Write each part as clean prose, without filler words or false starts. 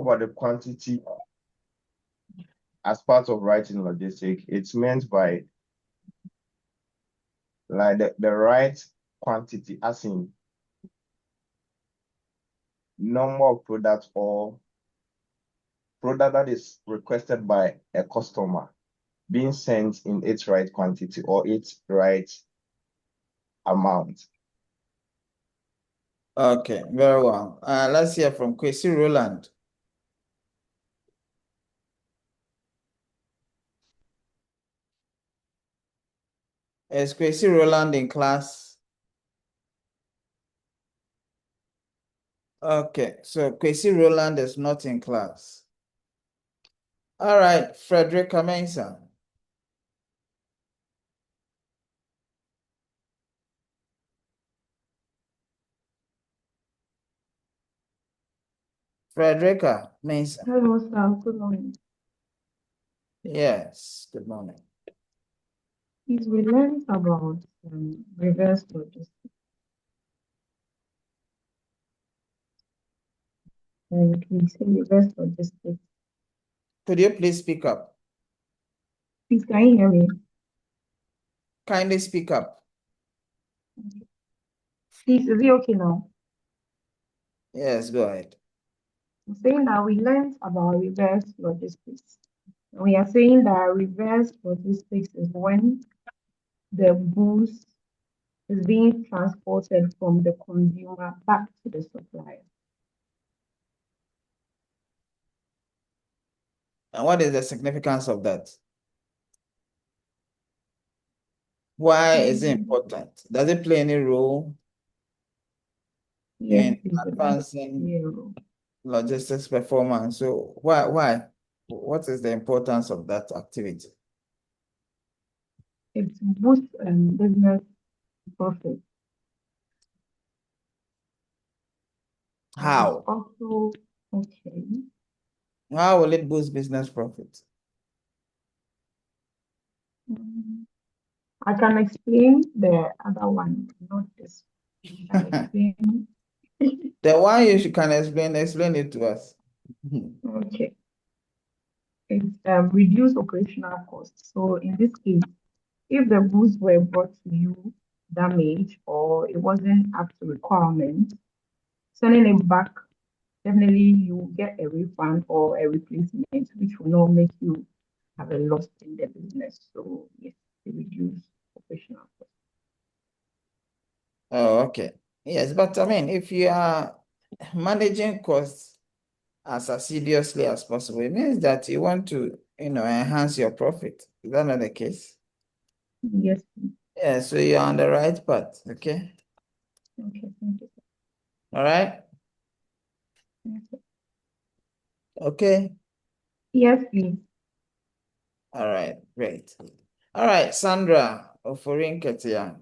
about the quantity as part of writing logistic, it's meant by like the right quantity, as in number of products or product that is requested by a customer being sent in its right quantity or its right amount. Okay, very well. Let's hear from Kwesi Roland. Is Kwesi Roland in class? Okay, so Kwesi Roland is not in class. All right, Frederica Mensah. Frederica Mensah. Hello, sir. Good morning. Yes, good morning. Please, we learned about reverse logistics. And we say reverse logistics. Could you please speak up? Please, can you hear me? Kindly speak up. Please, is it okay now? Yes, go ahead. I'm saying that we learned about reverse logistics. We are saying that reverse logistics is when the goods is being transported from the consumer back to the supplier. And what is the significance of that? Why is it important? Does it play any role Yes, in please, advancing logistics performance? So why? What is the importance of that activity? it boosts business profit. How? Also, okay. How will it boost business profit? I can explain the other one, not this. I can explain. The one you can explain it to us. Okay. It's reduce operational costs. So in this case, if the goods were brought to you damaged or it wasn't up to requirement, sending it back, definitely you will get a refund or a replacement, which will not make you have a loss in the business. So yes, it reduce operational costs. Oh, okay. Yes, but I mean, if you are managing costs as assiduously as possible, it means that you want to, enhance your profit. Is that not the case? Yes. Yeah, so you're on the right path, okay? Okay, thank you. All right? Okay. Yes, please. All right, great. All right, Sandra Oforin Ketia.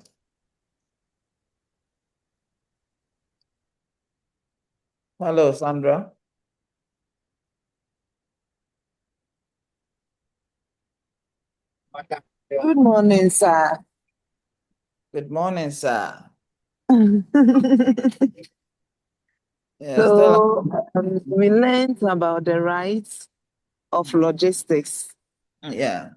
Hello, Sandra. Good morning, sir. Good morning, sir. Yes, So we learned about the rights of logistics, yeah.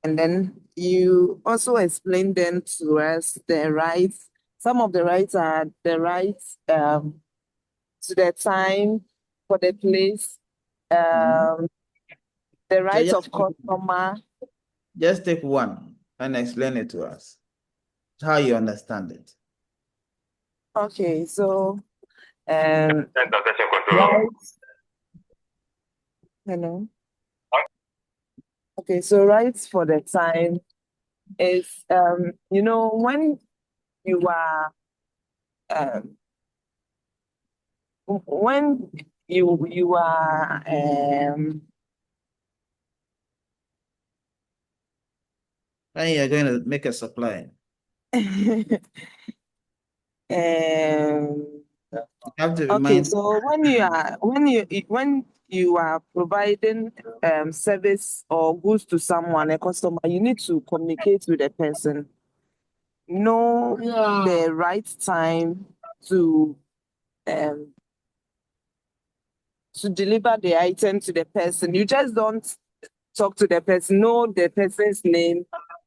and then you also explained them to us the rights. Some of the rights are the rights to the time for the place, the rights of customer. Just take one and explain it to us. How you understand it. Okay, so rights. Hello. Okay, so rights for the time is when you are when you are When you're going to make a supply. You have to okay, remind. so when you are providing service or goods to someone, a customer, you need to communicate with the person, know the right time to to deliver the item to the person. You just don't talk to the person, know the person's name,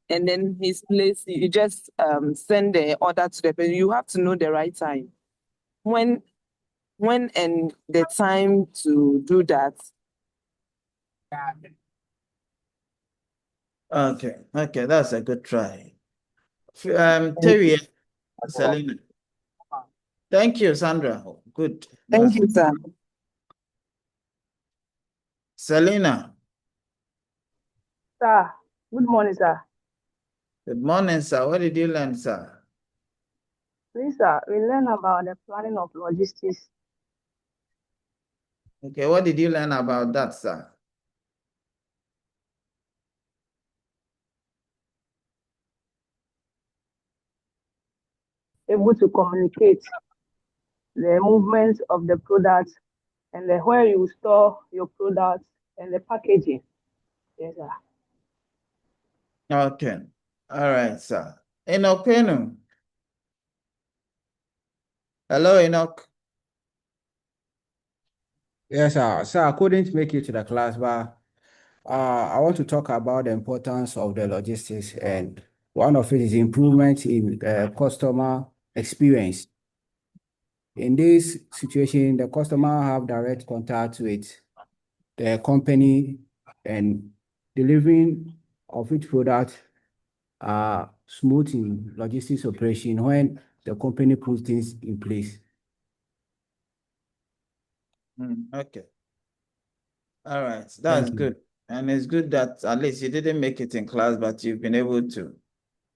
and then his place. You just send the order to the person. You have to know the right time. When and the time to do that. Okay, that's a good try. Terry, Selena. Thank you, Sandra. Good. Thank you, sir. Selena. Sir, good morning, sir. Good morning, sir. What did you learn, sir? Please, sir, we learn about the planning of logistics. Okay, what did you learn about that, sir? Able to communicate the movement of the product and where you store your products and the packaging. Yes, sir. Okay. All right, sir. Enoch Penu. Hello, Enoch. Yes, sir. Sir, I couldn't make it to the class, but I want to talk about the importance of the logistics, and one of it is improvement in customer experience. In this situation, the customer have direct contact with the company, and delivering of each product are smooth in logistics operation when the company puts things in place. Okay. All right. That's Thank you. good. And it's good that at least you didn't make it in class, but you've been able to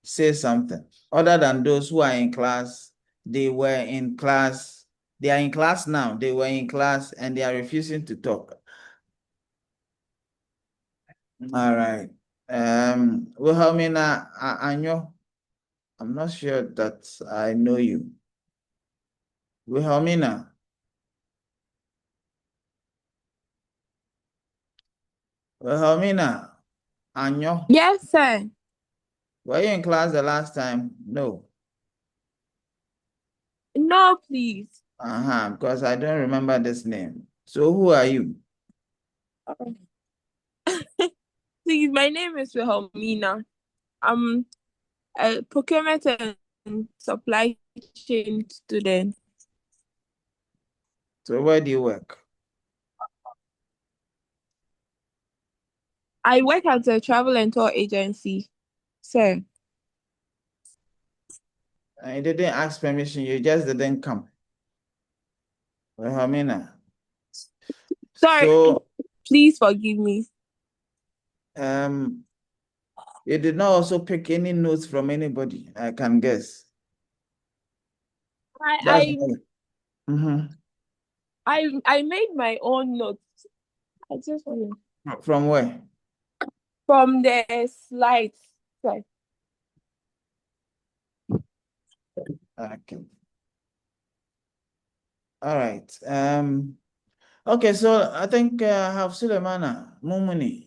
say something. Other than those who are in class, they were in class. They are in class now. They were in class and they are refusing to talk. All right. Wilhelmina Anyo, I'm not sure that I know you. Wilhelmina. Wilhelmina Anyo. Yes, sir. Were you in class the last time? No. No, please. Because I don't remember this name. So who are you? Please, my name is Wilhelmina. I'm a procurement and supply chain student. So where do you work? I work at a travel and tour agency, sir. I didn't ask permission, you just didn't come. Wilhelmina. Sorry, So please forgive me. you did not also pick any notes from anybody, I can guess. I made my own notes. I just want to. From where? From the slides, sir. Okay. All right. Okay, so I think I have Sulemana Mumuni.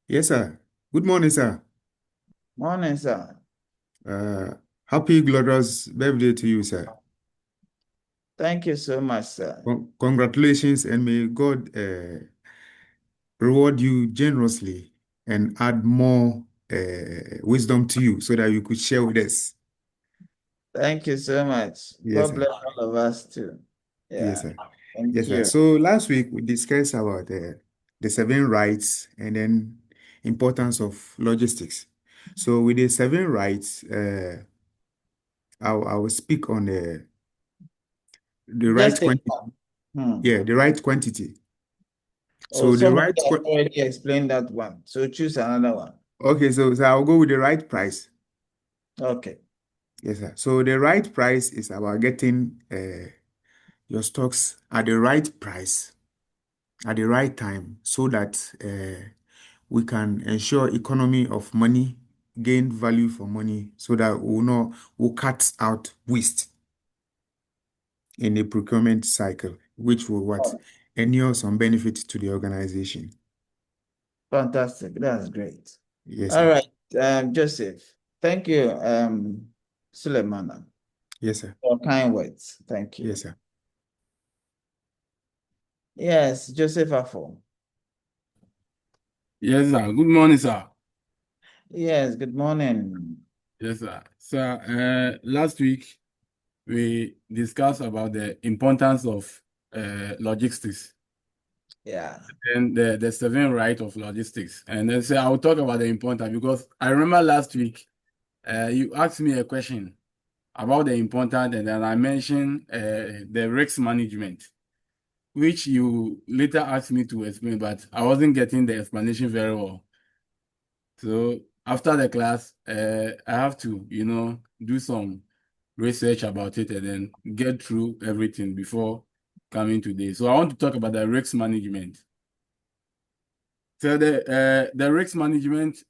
Yes, sir. Good morning, sir. Morning, sir. Happy glorious birthday to you, sir. Thank you so much, sir. Congratulations, and may God reward you generously and add more wisdom to you so that you could share with us. Thank you so much. Yes, God sir. bless all of us too. Yeah. Yes, sir. Thank Yes, you. sir. So last week we discussed about the 7 rights and then importance of logistics. So with the 7 rights, I will speak on the right Just quantity. Yeah, the right quantity. So the somebody right has already explained that one. So choose another one. Okay, so I'll go with the right price. Okay. Yes, sir. So the right price is about getting your stocks at the right price at the right time so that we can ensure economy of money, gain value for money so that we'll cut out waste in the procurement cycle, which will endure some benefit to the organization. Fantastic. That's great. Yes, all sir. right, Joseph. Thank you, Sulemana. Yes, sir. For kind words. Thank you. Yes, sir. Yes, Joseph Afo. Yes, sir. Good morning, sir. Yes, good morning. Yes, sir. Sir, last week we discussed about the importance of logistics Yeah. and the 7 right of logistics. And then I will talk about the importance because I remember last week you asked me a question about the importance, and then I mentioned the risk management, which you later asked me to explain, but I wasn't getting the explanation very well. So after the class, I have to, do some research about it and then get through everything before coming today. So I want to talk about the risk management. So the risk management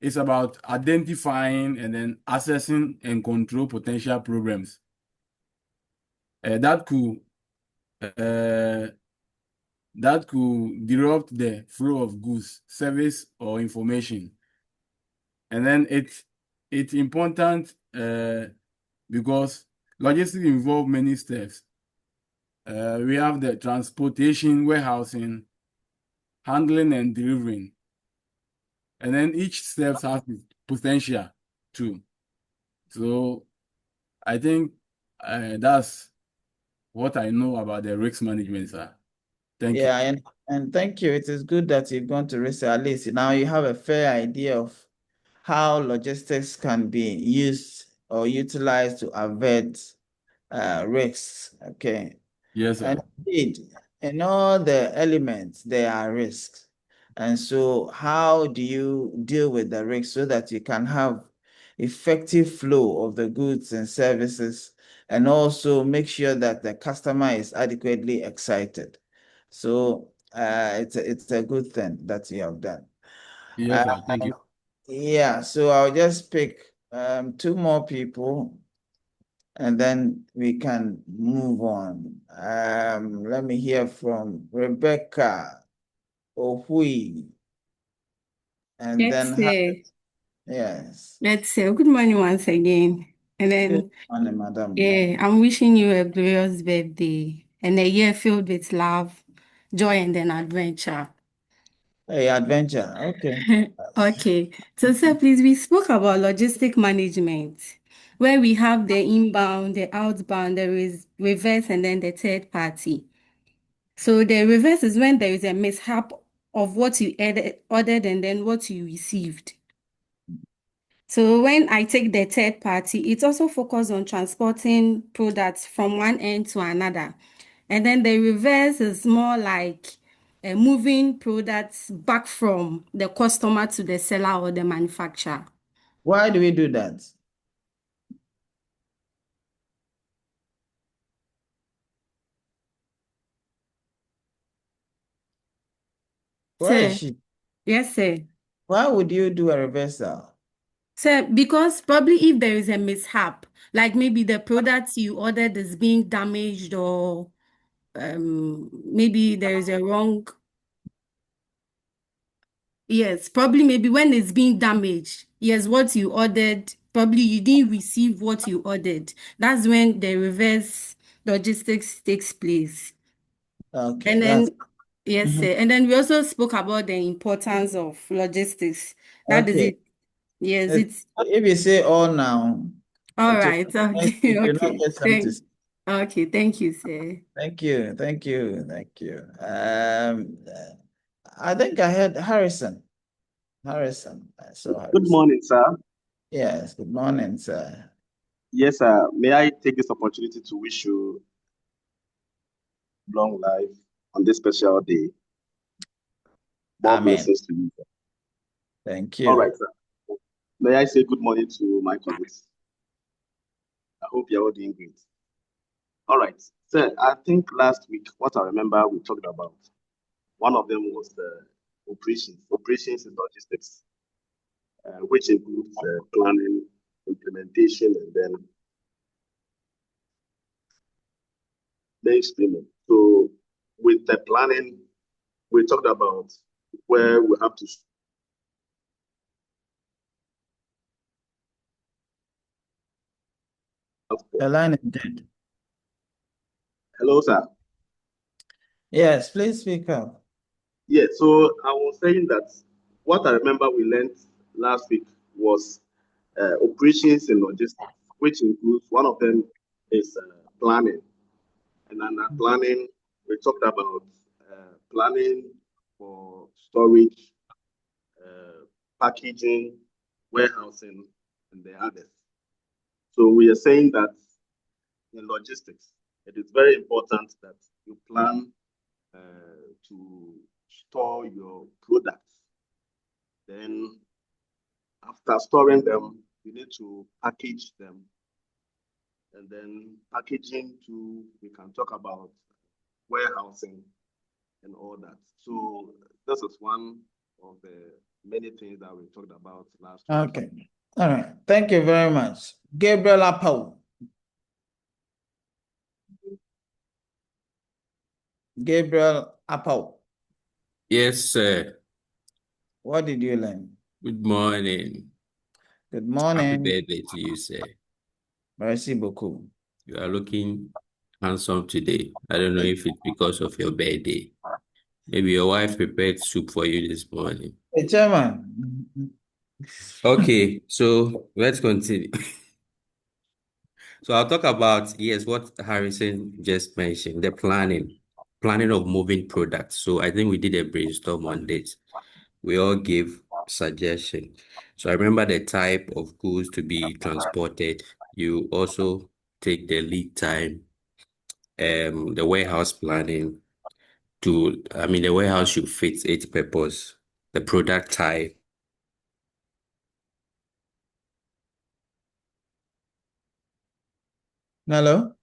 is about identifying and then assessing and control potential problems that could disrupt the flow of goods, service, or information. And then it's important because logistics involve many steps. We have the transportation, warehousing, handling, and delivering. And then each step has its potential too. So I think that's what I know about the risk management, sir. Thank you. Yeah, and thank you. It is good that you've gone to research. At least now you have a fair idea of how logistics can be used or utilized to avert risks. Okay. Yes, sir. And indeed, in all the elements, there are risks. And so how do you deal with the risks so that you can have effective flow of the goods and services, and also make sure that the customer is adequately excited? So it's a good thing that you have done. Yes, sir. Thank you. Yeah, so I'll just pick 2 more people and then we can move on. Let me hear from Rebecca Ohui, and Let's then say, yes. let's say, good morning once again. And Good then, morning, madam. yeah, I'm wishing you a glorious birthday and a year filled with love, joy, and then adventure. Hey, adventure. Okay. Okay. So, sir, please, we spoke about logistic management, where we have the inbound, the outbound, there is reverse, and then the third party. So the reverse is when there is a mishap of what you ordered and then what you received. So when I take the third party, it's also focused on transporting products from one end to another. And then the reverse is more like moving products back from the customer to the seller or the manufacturer. Why do we do that? Where is So, she? yes, sir. Why would you do a reversal? So, because probably if there is a mishap, like maybe the product you ordered is being damaged or maybe there is a wrong. Yes, probably maybe when it's being damaged. Yes, what you ordered, probably you didn't receive what you ordered. That's when the reverse logistics takes place. Okay, And that's then, yes, mhm. sir. And then we also spoke about the importance of logistics. That is Okay. it. Yes, it's If you say all now, all it right. Okay, will not okay. get something. Okay, thank you, sir. Thank you, thank you, thank you. I think I heard Harrison. Harrison, I saw Good Harrison. morning, sir. Yes, good morning, sir. Yes, sir. May I take this opportunity to wish you long life on this special day? More Amen. blessings to you. Thank All you. right, sir. May I say good morning to my colleagues? I hope you're all doing great. All right, sir. I think last week, what I remember we talked about, one of them was the operations and logistics, which includes planning, implementation, and then mainstreaming. So with the planning, we talked about where we have to The line is dead. Hello, sir. Yes, please speak up. Yeah, so I was saying that what I remember we learned last week was operations and logistics, which includes one of them is planning. And under planning, we talked about planning for storage, packaging, warehousing, and the others. So we are saying that in logistics, it is very important that you plan to store your products. Then after storing them, you need to package them. And then packaging too, we can talk about warehousing and all that. So this is one of the many things that we talked about last week. Okay. All right. Thank you very much. Gabriel Apau. Gabriel Apau. Yes, sir. What did you learn? Good morning. Good Happy morning. birthday to you, sir. Merci beaucoup. You are looking handsome today. I don't know if it's because of your birthday. Maybe your wife prepared soup for you this morning. Hey, Chairman. Okay, so let's continue. So I'll talk about, yes, what Harrison just mentioned, the planning of moving products. So I think we did a brainstorm on this. We all gave suggestions. So I remember the type of goods to be transported. You also take the lead time, the warehouse planning the warehouse should fit its purpose, the product type. Hello?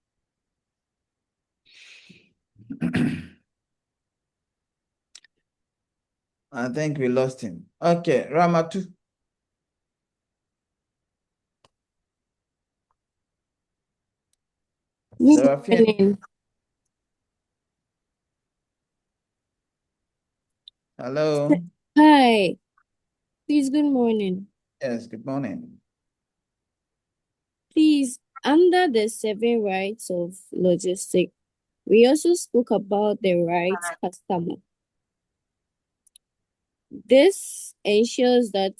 I think we lost him. Okay, Ramatu. Good Seraphine. morning. Hello. Hi. Please, good morning. Yes, good morning. Please, under the 7 rights of logistics, we also spoke about the right customer. This ensures that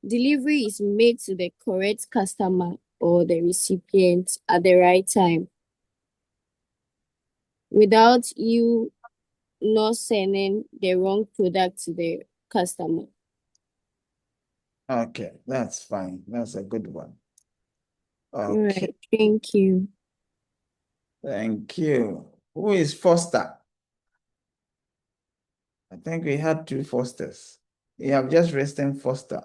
delivery is made to the correct customer or the recipient at the right time without you not sending the wrong product to the customer. Okay, that's fine. That's a good one. All Okay, right. Thank you. thank you. Who is Foster? I think we had 2 Fosters. You have just written Foster.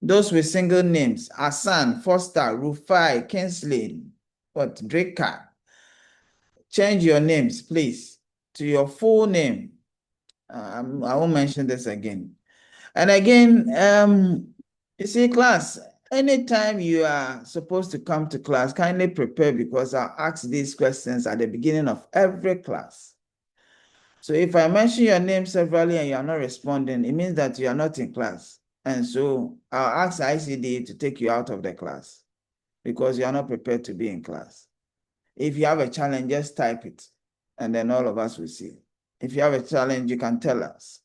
Those with single names, Hassan, Foster, Rufai, Kinsley, Draker. Change your names, please, to your full name. I won't mention this again. And again, you see, class, anytime you are supposed to come to class, kindly prepare because I'll ask these questions at the beginning of every class. So if I mention your name severally and you are not responding, it means that you are not in class. And so I'll ask ICD to take you out of the class because you are not prepared to be in class. If you have a challenge, just type it, and then all of us will see. If you have a challenge, you can tell us.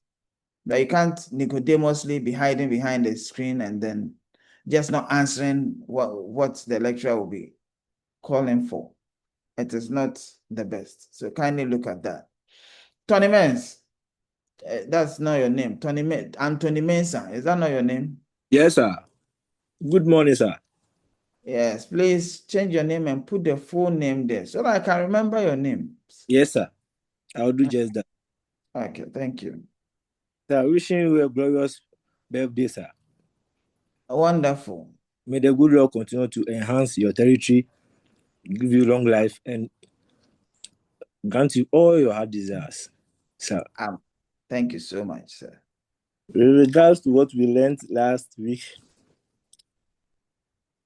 But you can't Nicodemously be hiding behind the screen and then just not answering what the lecturer will be calling for. It is not the best. So kindly look at that. Tony Mens, that's not your name. Anthony Mensah, is that not your name? Yes, sir. Good morning, sir. Yes, please change your name and put the full name there so that I can remember your name. Yes, sir. I'll do just that. Okay, thank you. Sir, wishing you a glorious birthday, sir. Wonderful. May the good Lord continue to enhance your territory, give you long life, and grant you all your heart desires, sir. Thank you so much, sir. With regards to what we learned last week,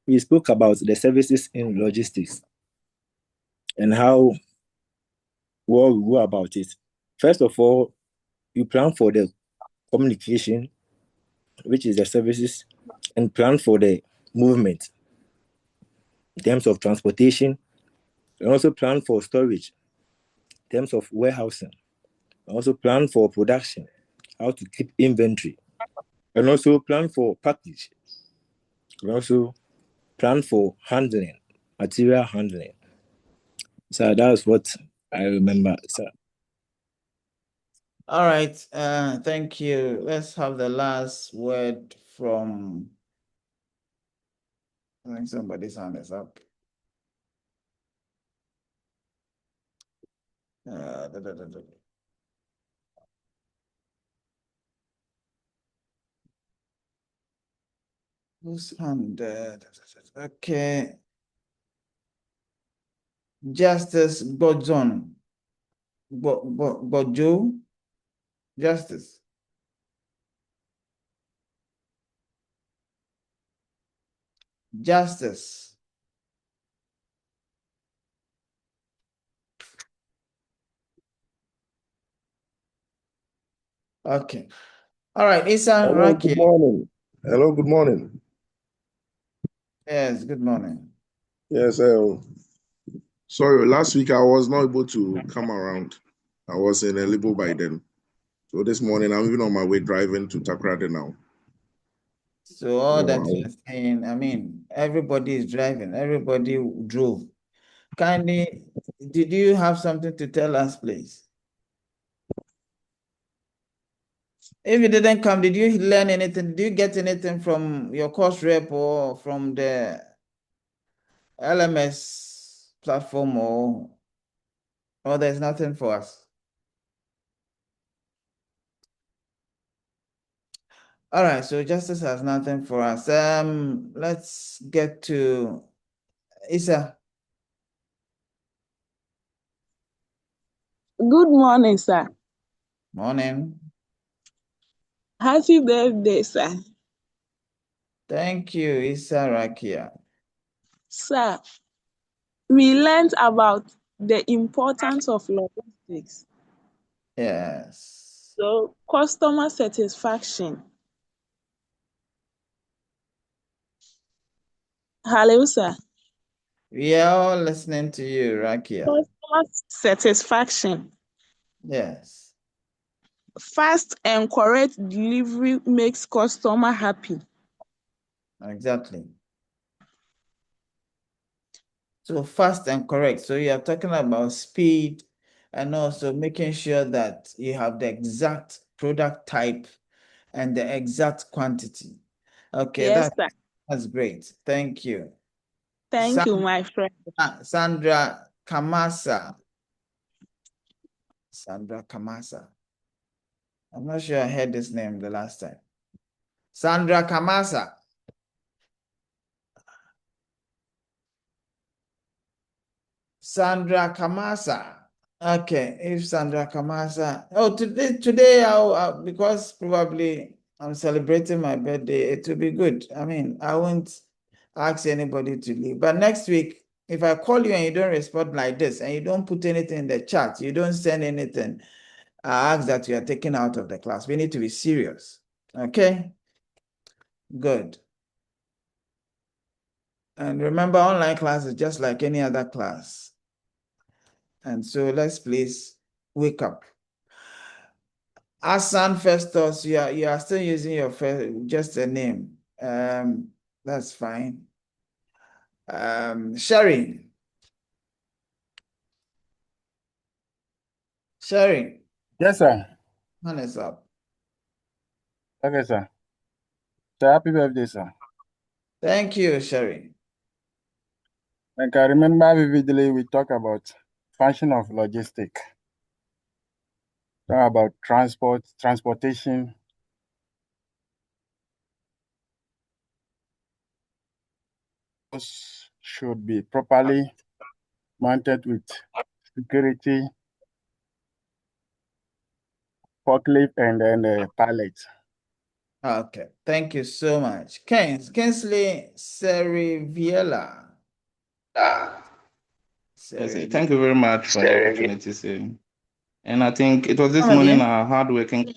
we spoke about the services in logistics and how well we go about it. First of all, you plan for the communication, which is the services, and plan for the movement in terms of transportation, and also plan for storage in terms of warehousing. Also plan for production, how to keep inventory, and also plan for package. And also plan for handling, material handling. So that's what I remember, sir. All right, thank you. Let's have the last word from, I think somebody's hand is up. Da, da, da, da. Whose hand? Okay. Justice Godzon. Gojo. Justice. Justice. Okay. All right, Isan Hello, good Raki. morning. Hello, good morning. Yes, good morning. Yes, sorry, last week I was not able to come around. I was in Elibo by then. So this morning I'm even on my way driving to Takrade now. So all So that you're saying, I mean, everybody is driving, everybody drove. Kindly, did you have something to tell us, please? If you didn't come, did you learn anything? Did you get anything from your course rep or from the LMS platform, or there's nothing for us? All right, so Justice has nothing for us. Let's get to Isa. Good morning, sir. Morning. Happy birthday, sir. Thank you, Isa Rakia. Sir, we learned about the importance of logistics. Yes. So, customer satisfaction. Hello, sir. We are all listening to you, Rakia. Customer satisfaction. Yes. Fast and correct delivery makes customer happy. Exactly. So fast and correct. So you are talking about speed and also making sure that you have the exact product type and the exact quantity. Okay, Yes, sir. that's great. Thank you. Thank you, my friend. Sandra Kamasa. Sandra Kamasa. I'm not sure I heard this name the last time. Sandra Kamasa. Sandra Kamasa. Okay, if Sandra Kamasa. Oh, today because probably I'm celebrating my birthday, it will be good. I mean, I won't ask anybody to leave. But next week, if I call you and you don't respond like this, and you don't put anything in the chat, you don't send anything, I ask that you are taken out of the class. We need to be serious. Okay? Good. And remember, online class is just like any other class. And so let's please wake up. Asan Festus, you are still using your just a name. That's fine. Sherry. Yes, sir. Hand is up. Okay, sir. So happy birthday, sir. Thank you, Sherry. Like I remember vividly, we talk about function of logistic. Talk about transportation. Those should be properly mounted with security, forklift, and then a pallet. Okay, thank you so much. Kinsley Seriviela. Yes, thank you very much for the opportunity, sir. And I think it was this morning hardworking.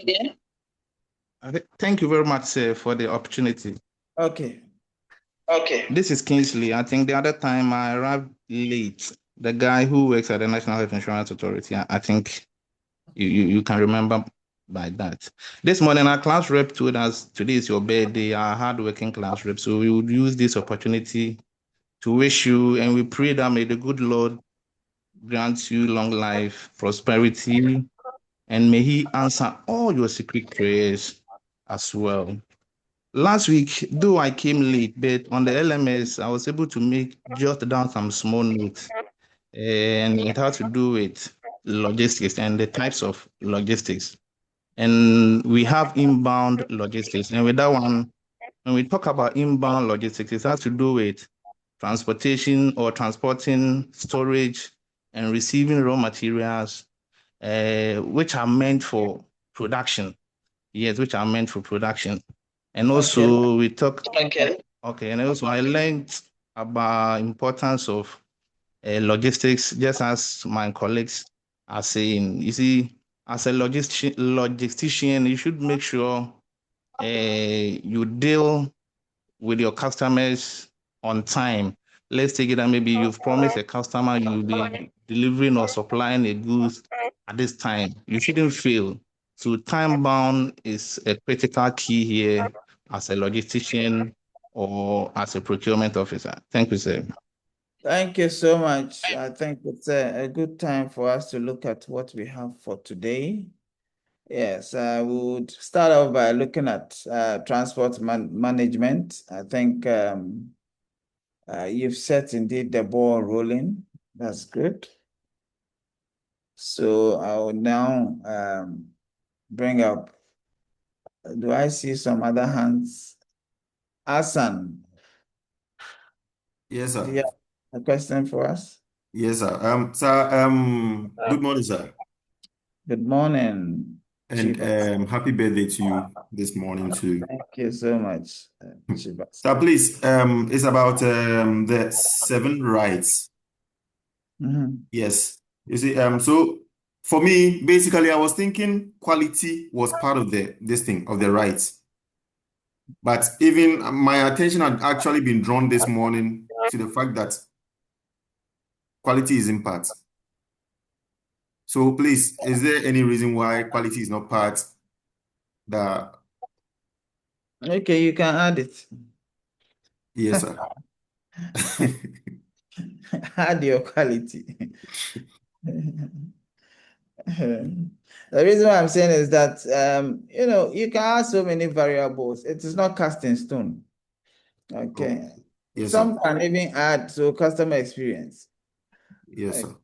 Thank you very much, sir, for the opportunity. Okay. This is Kingsley. I think the other time I arrived late. The guy who works at the National Health Insurance Authority, I think you can remember by that. This morning, our class rep told us today is your birthday, our hardworking class rep. So we would use this opportunity to wish you, and we pray that may the good Lord grant you long life, prosperity, and may He answer all your secret prayers as well. Last week, though I came late, but on the LMS, I was able to jot down some small notes, and it had to do with logistics and the types of logistics. And we have inbound logistics. And with that one, when we talk about inbound logistics, it has to do with transportation or transporting, storage, and receiving raw materials, which are meant for production. Yes, which are meant for production. And also we talk. Okay, and also I learned about importance of logistics, just as my colleagues are saying. You see, as a logistician, you should make sure you deal with your customers on time. Let's take it that maybe you've promised a customer you'll be delivering or supplying a goods at this time. You shouldn't fail. So time bound is a critical key here as a logistician or as a procurement officer. Thank you, sir. Thank you so much. I think it's a good time for us to look at what we have for today. Yes, I would start off by looking at transport management. I think you've set indeed the ball rolling. That's good. So I will now bring up, do I see some other hands? Hassan, Yes, do sir. you have a question for us? Yes, sir. Good morning, sir. Good morning, And Chief. happy birthday to you this morning too. Thank you so much, Chief. Sir, please, it's about the 7 rights. Yes. You see, so for me, basically, I was thinking quality was part of this thing of the rights. But even my attention had actually been drawn this morning to the fact that quality is in part. So please, is there any reason why quality is not part that? Okay, you can add it. Yes, sir. Add your quality. The reason why I'm saying is that you can add so many variables. It is not cast in stone. Okay. Oh, yes, Some sir. can even add to customer experience. Yes, sir.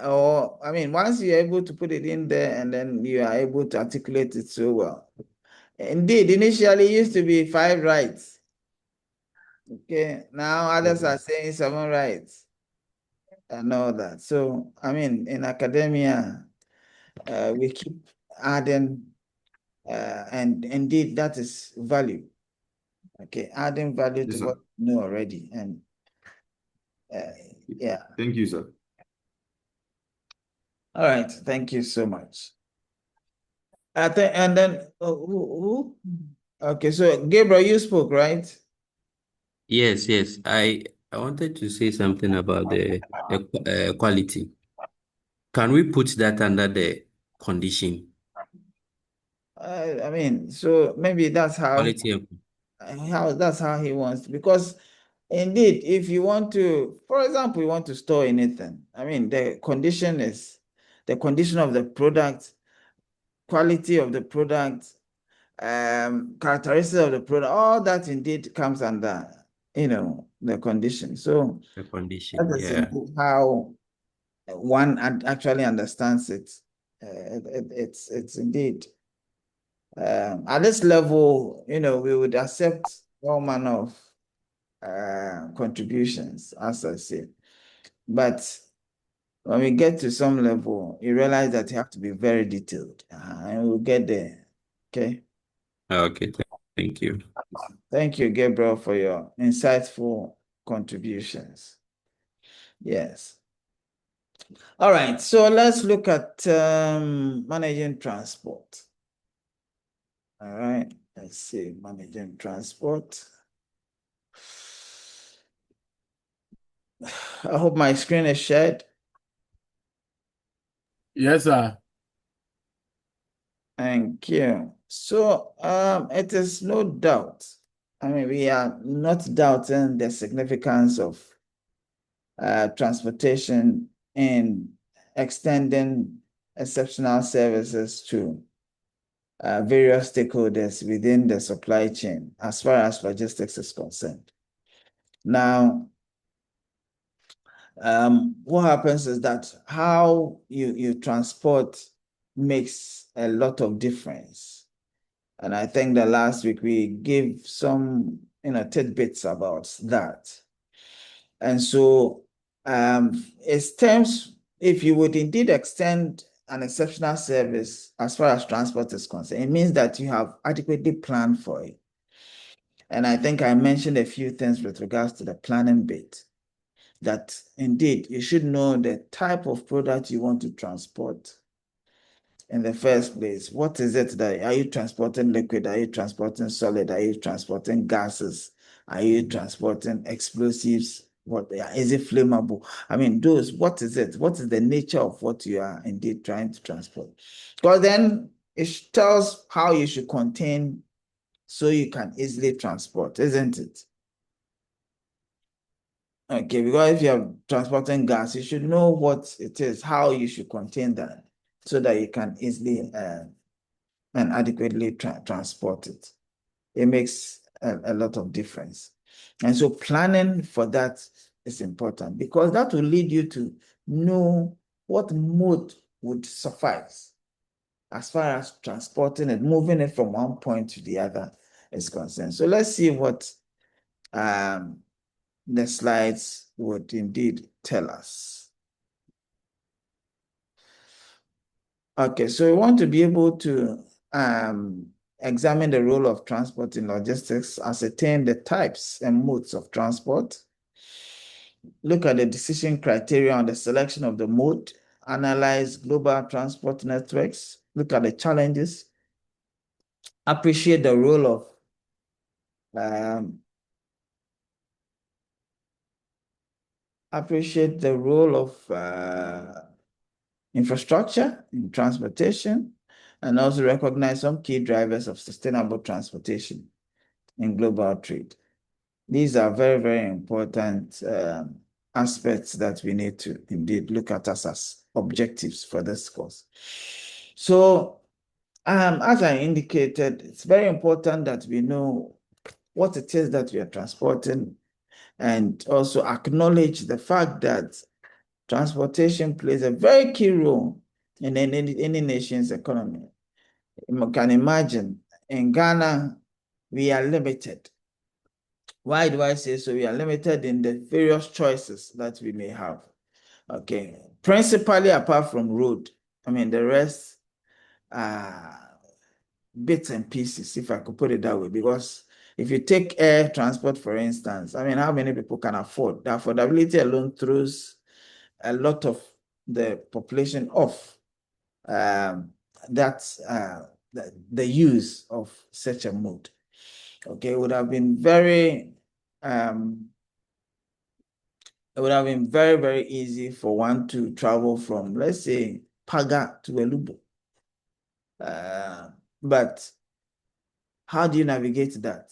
Or I mean, once you're able to put it in there and then you are able to articulate it so well. Indeed, initially it used to be 5 rights. Okay, now others are saying 7 rights and all that. So, I mean, in academia, we keep adding, and indeed that is value. Okay, adding value Yes, to sir. what you know already. And yeah. Thank you, sir. All right, thank you so much. I think, and then who? Okay, so Gabriel, you spoke, right? Yes, yes. I wanted to say something about the quality. Can we put that under the condition? I mean, so maybe that's Quality of that's how he wants, because indeed, if you want to, for example, you want to store anything, I mean, the condition is the condition of the product, quality of the product, characteristics of the product, all that indeed comes under, the condition. So the condition. that is Yeah. how one actually understands it. It's indeed at this level, we would accept all manner of contributions, as I say. But when we get to some level, you realize that you have to be very detailed, and we'll get there. Okay. Okay. Thank you. Thank you, Gabriel, for your insightful contributions. Yes. All right. So let's look at managing transport. All right. Let's see, managing transport. I hope my screen is shared. Yes, sir. Thank you. So, it is no doubt. I mean, we are not doubting the significance of transportation in extending exceptional services to various stakeholders within the supply chain as far as logistics is concerned. Now, what happens is that how you transport makes a lot of difference. And I think that last week we gave some tidbits about that. And so it's terms, if you would indeed extend an exceptional service as far as transport is concerned, it means that you have adequately planned for it. And I think I mentioned a few things with regards to the planning bit, that indeed you should know the type of product you want to transport in the first place. What is it that, are you transporting liquid? Are you transporting solid? Are you transporting gases? Are you transporting explosives? What is it flammable? I mean, what is it? What is the nature of what you are indeed trying to transport? Because then it tells how you should contain so you can easily transport, isn't it? Okay, because if you're transporting gas, you should know what it is, how you should contain that so that you can easily and adequately transport it. It makes a lot of difference. And so planning for that is important because that will lead you to know what mode would suffice as far as transporting it, moving it from one point to the other is concerned. So let's see what the slides would indeed tell us. Okay, so we want to be able to examine the role of transport in logistics, ascertain the types and modes of transport, look at the decision criteria on the selection of the mode, analyze global transport networks, look at the challenges, appreciate the role of infrastructure in transportation, and also recognize some key drivers of sustainable transportation in global trade. These are very, very important aspects that we need to indeed look at as objectives for this course. So, as I indicated, it's very important that we know what it is that we are transporting and also acknowledge the fact that transportation plays a very key role in any nation's economy. You can imagine in Ghana, we are limited. Why do I say so? We are limited in the various choices that we may have. Okay, principally apart from road. I mean, the rest are bits and pieces, if I could put it that way, because if you take air transport, for instance, I mean, how many people can afford? The affordability alone throws a lot of the population off the use of such a mode. Okay, it would have been very very easy for one to travel from, let's say, Paga to Elubo. But how do you navigate that?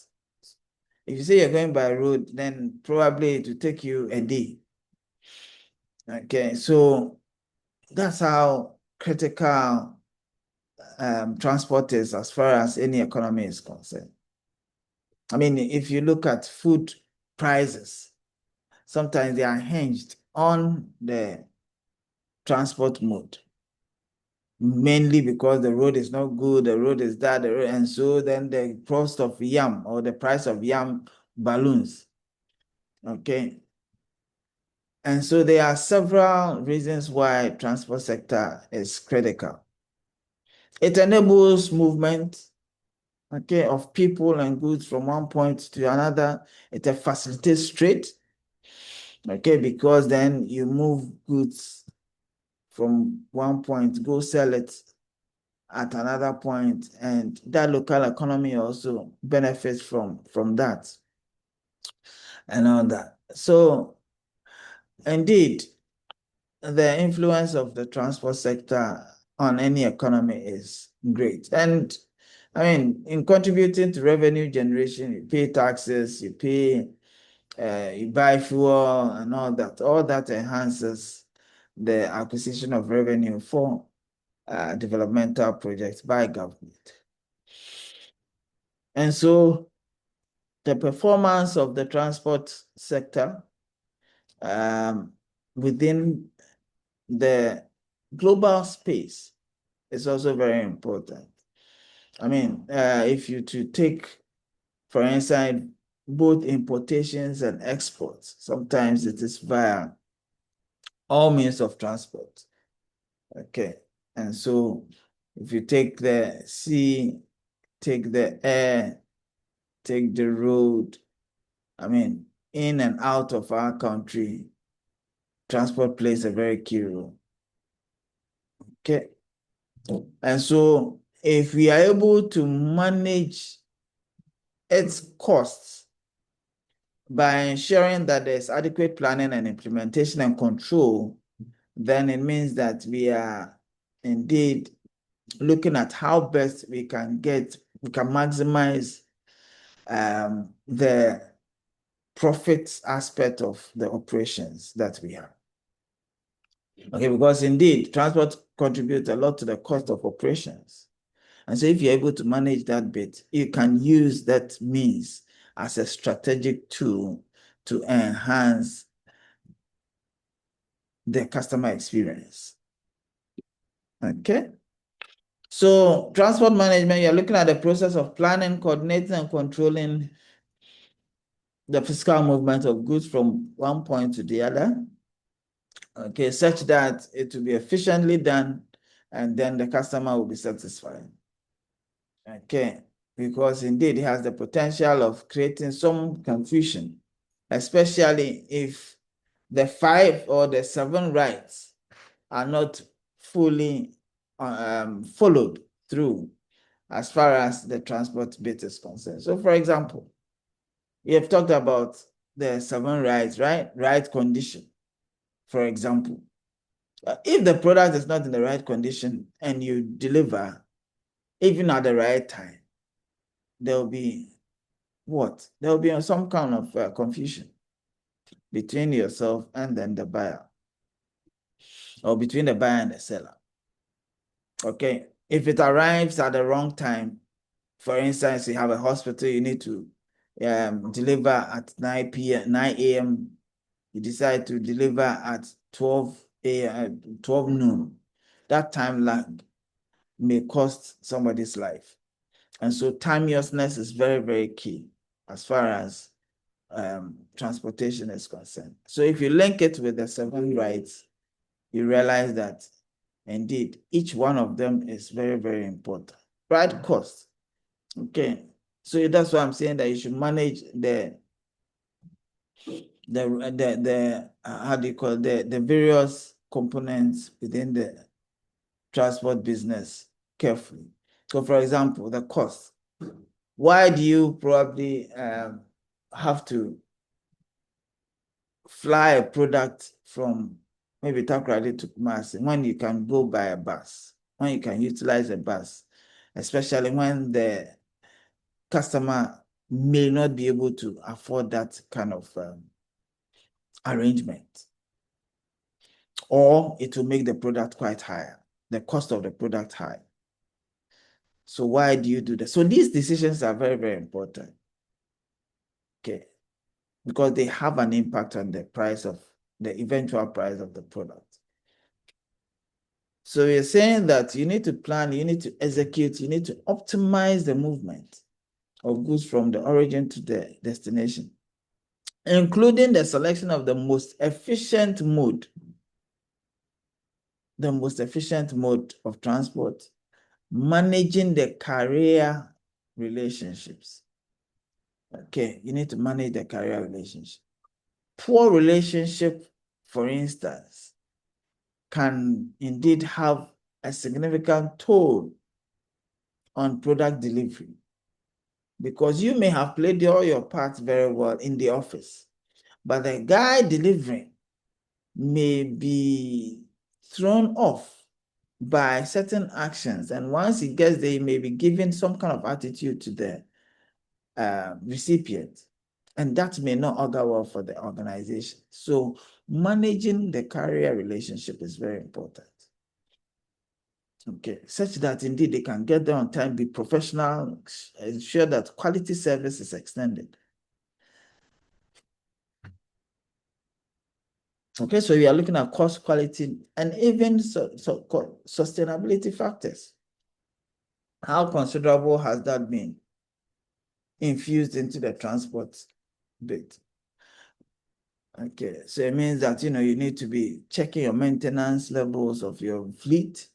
If you say you're going by road, then probably it will take you a day. Okay, so that's how critical transport is as far as any economy is concerned. I mean, if you look at food prices, sometimes they are hinged on the transport mode, mainly because the road is not good, the road is bad, and so then the cost of yam or the price of yam balloons. Okay. And so there are several reasons why transport sector is critical. It enables movement, okay, of people and goods from one point to another. It facilitates trade, okay, because then you move goods from one point, go sell it at another point, and that local economy also benefits from that and all that. So indeed, the influence of the transport sector on any economy is great. And I mean, in contributing to revenue generation, you pay taxes, you pay, you buy fuel and all that. All that enhances the acquisition of revenue for developmental projects by government. And so the performance of the transport sector within the global space is also very important. I mean, if you to take, for instance, both importations and exports, sometimes it is via all means of transport. Okay. And so if you take the sea, take the air, take the road, I mean, in and out of our country, transport plays a very key role. Okay. And so if we are able to manage its costs by ensuring that there's adequate planning and implementation and control, then it means that we are indeed looking at how best we can maximize the profit aspect of the operations that we have. Okay, because indeed, transport contributes a lot to the cost of operations. And so if you're able to manage that bit, you can use that means as a strategic tool to enhance the customer experience. Okay. So transport management, you're looking at the process of planning, coordinating, and controlling the physical movement of goods from one point to the other. Okay, such that it will be efficiently done and then the customer will be satisfied. Okay, because indeed it has the potential of creating some confusion, especially if the 5 or the 7 rights are not fully followed through as far as the transport bit is concerned. So for example, we have talked about the 7 rights, right? Right condition, for example. If the product is not in the right condition and you deliver, even at the right time, there will be what? There will be some kind of confusion between yourself and then the buyer, or between the buyer and the seller. Okay, if it arrives at the wrong time, for instance, you have a hospital, you need to deliver at 9 a.m. You decide to deliver at 12 noon. That time lag may cost somebody's life. And so timeousness is very, very key as far as transportation is concerned. So if you link it with the 7 rights, you realize that indeed each one of them is very, very important. Right cost. Okay. So that's why I'm saying that you should manage the how do you call it, the various components within the transport business carefully. So for example, the cost. Why do you probably have to fly a product from maybe Takoradi to Kumasi when you can go by a bus, when you can utilize a bus, especially when the customer may not be able to afford that kind of arrangement, or it will make the product quite higher, the cost of the product high. So why do you do that? So these decisions are very, very important. Okay, because they have an impact on the price of the eventual price of the product. So you're saying that you need to plan, you need to execute, you need to optimize the movement of goods from the origin to the destination, including the selection of the most efficient mode of transport, managing the carrier relationships. Okay, you need to manage the carrier relationship. Poor relationship, for instance, can indeed have a significant toll on product delivery, because you may have played all your parts very well in the office, but the guy delivering may be thrown off by certain actions. And once he gets there, he may be given some kind of attitude to the recipient. And that may not augur well for the organization. So managing the carrier relationship is very important. Okay, such that indeed they can get there on time, be professional, ensure that quality service is extended. Okay, so we are looking at cost, quality, and even sustainability factors. How considerable has that been infused into the transport bit? Okay, so it means that, you need to be checking your maintenance levels of your fleet.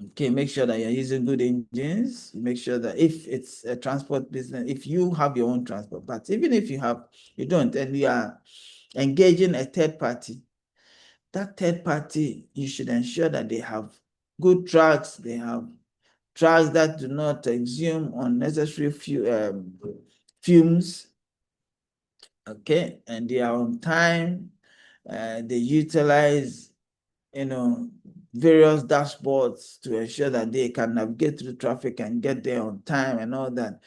Okay, make sure that you're using good engines. Make sure that if it's a transport business, if you have your own transport, but even if you don't, and you are engaging a third party, that third party, you should ensure that they have good trucks, they have trucks that do not exhume unnecessary fumes, okay, and they are on time, they utilize, various dashboards to ensure that they can navigate through traffic and get there on time and all that.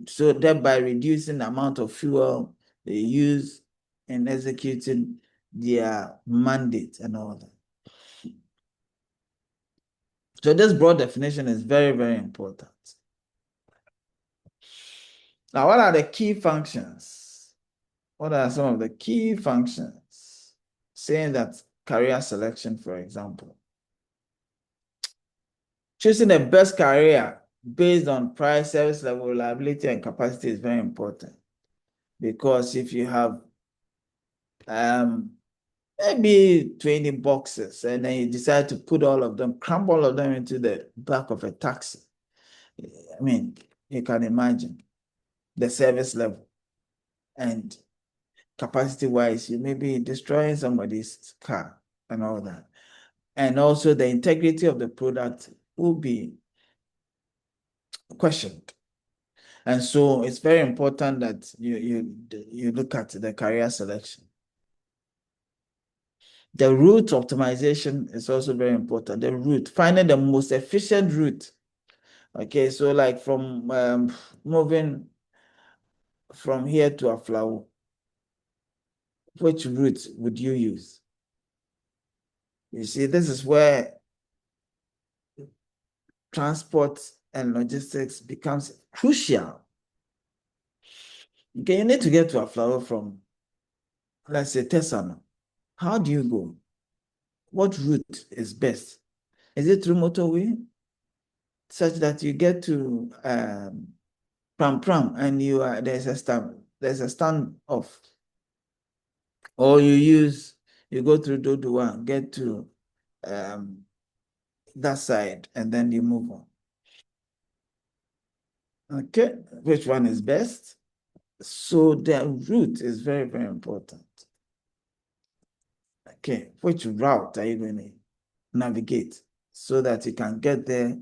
So thereby reducing the amount of fuel they use in executing their mandate and all that. So this broad definition is very, very important. Now, what are the key functions? What are some of the key functions? Saying that career selection, for example. Choosing the best career based on price, service level, reliability, and capacity is very important. Because if you have maybe 20 boxes and then you decide to put all of them, cram all of them into the back of a taxi, I mean, you can imagine the service level and capacity-wise, you may be destroying somebody's car and all that. And also the integrity of the product will be questioned. And so it's very important that you look at the career selection. The route optimization is also very important. The route, finding the most efficient route. Okay, so like from moving from here to Aflawo, which route would you use? You see, this is where transport and logistics becomes crucial. Okay, you need to get to Aflawo from, let's say, Tesano. How do you go? What route is best? Is it through motorway? Such that you get to Prempeh and there's a stand off. Or you go through Dodua, get to that side, and then you move on. Okay, which one is best? So the route is very, very important. Okay, which route are you going to navigate so that you can get there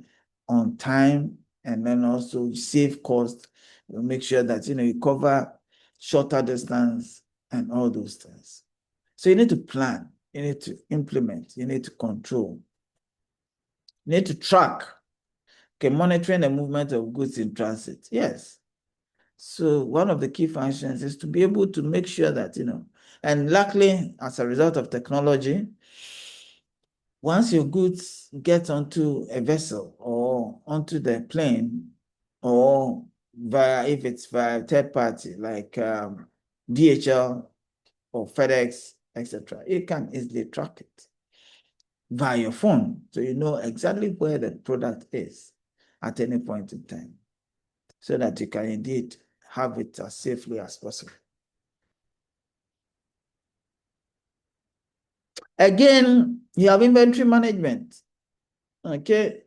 on time and then also save cost, make sure that you cover shorter distance and all those things. So you need to plan, you need to implement, you need to control, you need to track. Okay, monitoring the movement of goods in transit. Yes. So one of the key functions is to be able to make sure that, and luckily, as a result of technology, once your goods get onto a vessel or onto the plane, or if it's via third party like DHL or FedEx, etc., you can easily track it via your phone, so you know exactly where the product is at any point in time, so that you can indeed have it as safely as possible. Again, you have inventory management. Okay,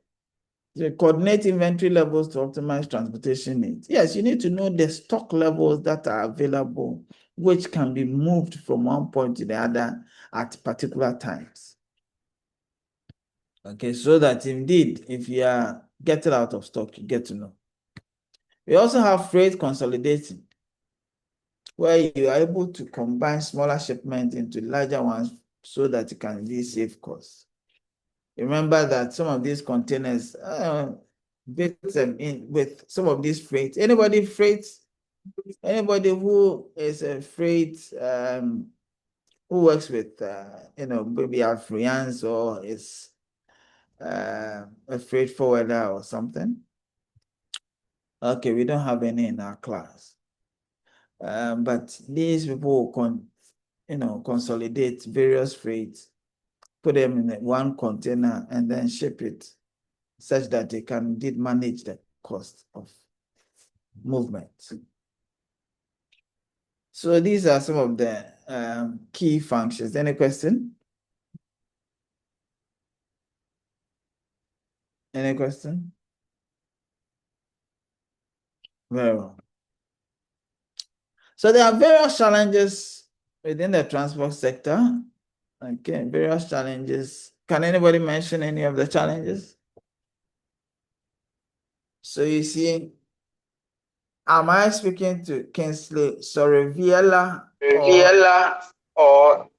you coordinate inventory levels to optimize transportation needs. Yes, you need to know the stock levels that are available, which can be moved from one point to the other at particular times. Okay, so that indeed, if you are getting out of stock, you get to know. We also have freight consolidating, where you are able to combine smaller shipments into larger ones so that you can really save costs. Remember that some of these containers, with some of these freight. Anybody who is a freight, who works with, maybe Afrians or is a freight forwarder or something. Okay, we don't have any in our class. But these people consolidate various freights, put them in one container and then ship it such that they can indeed manage the cost of movement. So these are some of the key functions. Any question? Any question? Very well. So there are various challenges within the transport sector. Okay, various challenges. Can anybody mention any of the challenges? So you see, am I speaking to Kingsley Sorreviela or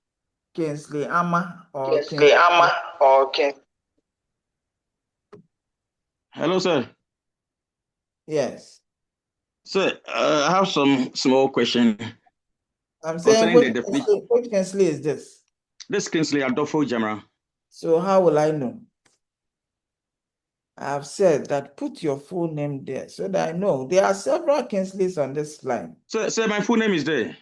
Kingsley Ama or Kingsley Hello, sir. Yes. Sir, I have some small question I'm saying concerning the definition. which Kingsley is this? This Kingsley Adolfo Jamra. So how will I know? I've said that put your full name there so that I know. There are several Kingsleys on this line. Sir, my full name is there.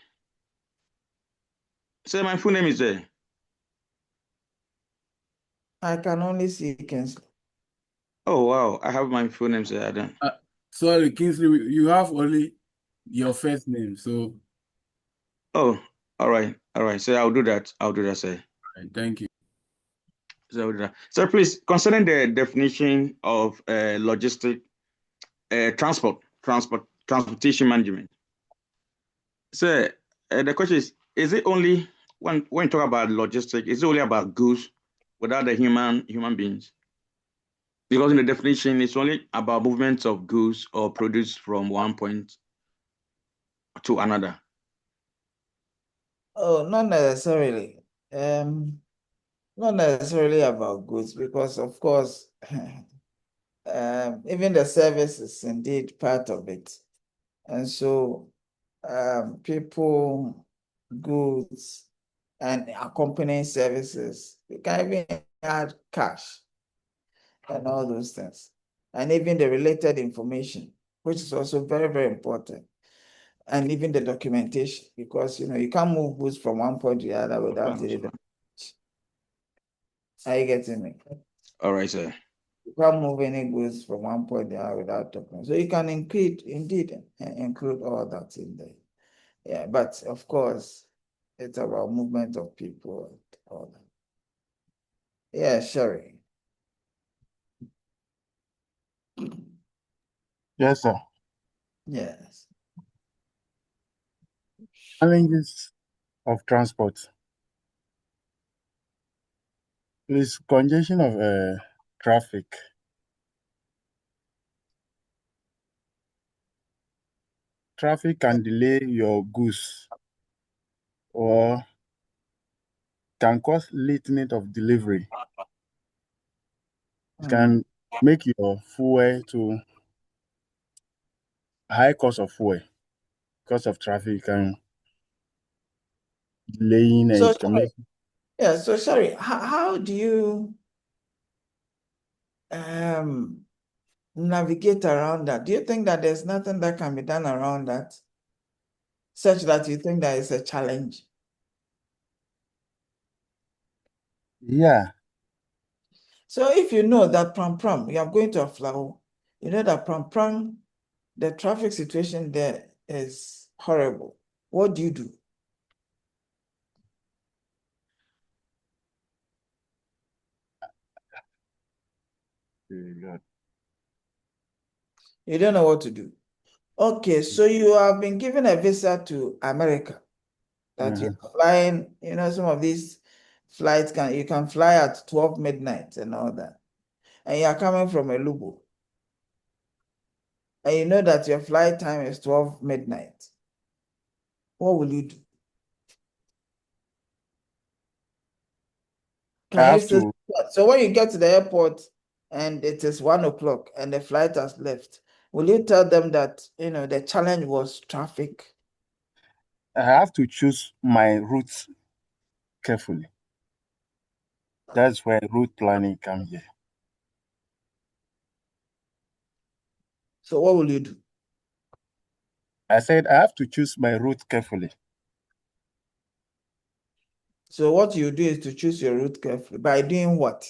Sir, my full name is there. I can only see Kingsley. Oh, wow. I have my full name, sir. I don't. Sorry, Kingsley, you have only your first name, so. Oh, all right. All right. Sir, I'll do that. I'll do that, sir. Right, thank you. Sir, I'll do that. Sir, please, concerning the definition of transportation management. Sir, the question is it only, when you talk about logistics, is it only about goods without the human beings? Because in the definition, it's only about movement of goods or produce from one point to another. Oh, not necessarily. Not necessarily about goods, because of course, even the service is indeed part of it. And so people, goods, and accompanying services, you can even add cash and all those things. And even the related information, which is also very, very important. And even the documentation, because you can't move goods from one point to the other without any documentation. Are you getting me? All right, sir. You can't move any goods from one point to the other without documentation. So you can include all that in there. Yeah, but of course, it's about movement of people and all that. Yeah, Sherry. Yes, sir. Yes. Challenges of transport is congestion of traffic. Traffic can delay your goods or can cause lateness of delivery. It can make your fuel to high cost of fuel because of traffic and delaying, and So it can make. yeah, so sorry, how do you navigate around that? Do you think that there's nothing that can be done around that, such that you think that is a challenge? Yeah. So if you know that Prempeh, you are going to a flower, you know that Prempeh, the traffic situation there is horrible. What do you do? You don't know what to do. Okay, so you have been given a visa to America that you're flying, some of these flights you can fly at 12 midnight and all that. And you're coming from a Lubo. And you know that your flight time is 12 midnight. What will you do? I have to So when you get to the airport and it is 1 o'clock and the flight has left, will you tell them that, the challenge was traffic? I have to choose my routes carefully. That's where route planning comes here. So what will you do? I said I have to choose my route carefully. So what you do is to choose your route carefully. By doing what?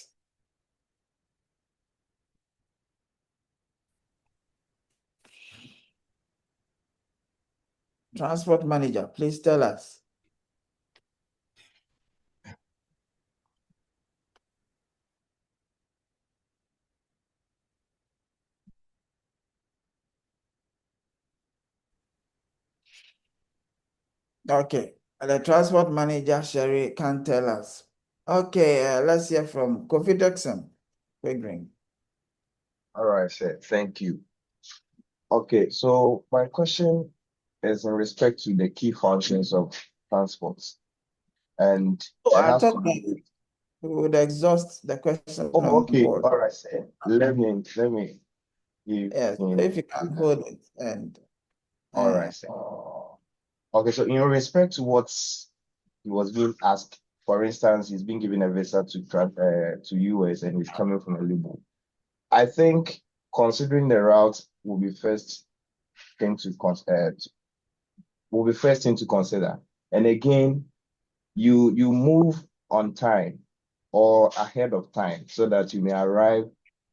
Transport manager, please tell us. Okay, the transport manager, Sherry, can tell us. Okay, let's hear from Kofi Dixon. Green. All right, sir. Thank you. Okay, so my question is in respect to the key functions of transports, and Oh, it I has to thought do that with. we would exhaust the question Oh, on okay. board. All right, sir. Let me give Yes, in. if you can hold it and All right, sir. Okay, so in respect to what he was being asked, for instance, he's been given a visa to US and he's coming from a label. I think considering the route will be first thing to consider. And again, you move on time or ahead of time so that you may arrive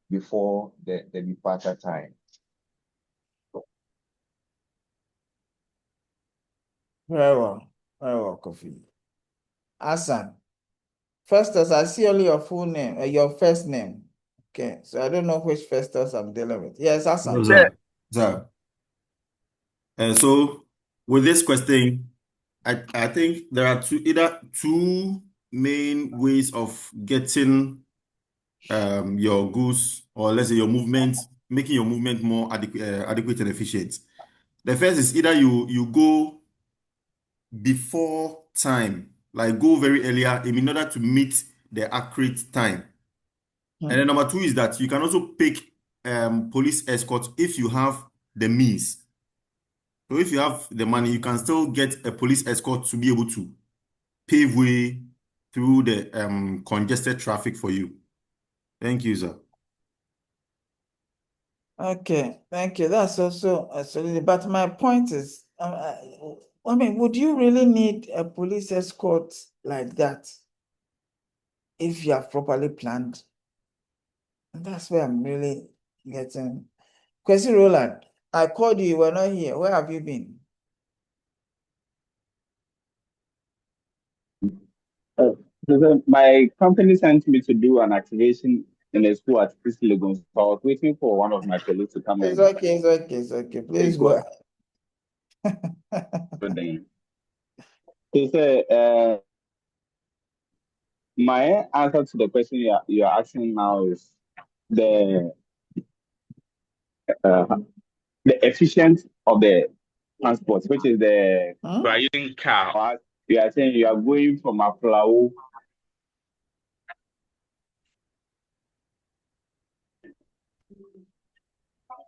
before the departure time. very well, Kofi. Asan, Festus, I see only your full name, your first name. Okay, so I don't know which Festus I'm dealing with. Yes, Asan. Sir. So with this question, I think there are either two main ways of getting your goods, or let's say your movement, making your movement more adequate and efficient. The first is either you go before time, like go very earlier in order to meet the accurate time. And then number two is that you can also pick police escort if you have the means. So if you have the money, you can still get a police escort to be able to pave way through the congested traffic for you. Thank you, sir. Okay, thank you. That's also absolutely. But my point is, would you really need a police escort like that if you have properly planned? And that's where I'm really getting. Kwesi Roland, I called you, you were not here. Where have you been? My company sent me to do an activation in a school at East Legon. So I was waiting for one of my colleagues to come It's in. okay. Please go ahead. So, sir, my answer to the question you're asking now is the uh, the efficiency of the transport, which is the you are using car. You are saying you are going from Aflao.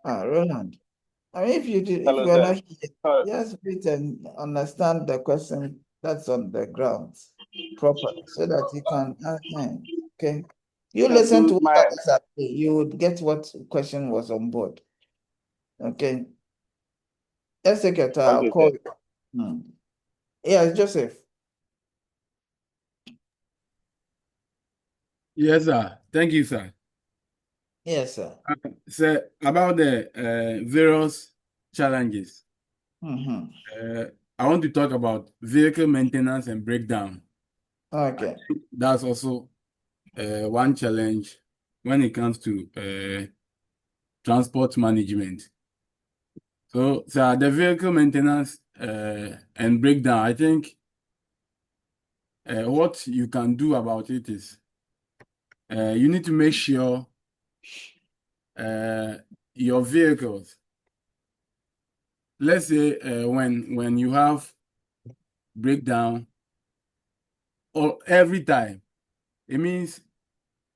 Roland, I mean, if you Hello, are sir. not here, just wait and understand the question that's on the ground properly so that you can okay. You listen to what others are saying, you would get what question was on board. Okay. Let's take your time. I'll call you. Yes, Joseph. Yes, sir. Thank you, sir. Yes, sir. Sir, about the various challenges, I want to talk about vehicle maintenance and breakdown. Okay. That's also one challenge when it comes to transport management. So, the vehicle maintenance and breakdown, I think what you can do about it is you need to make sure your vehicles, let's say when you have breakdown or every time, it means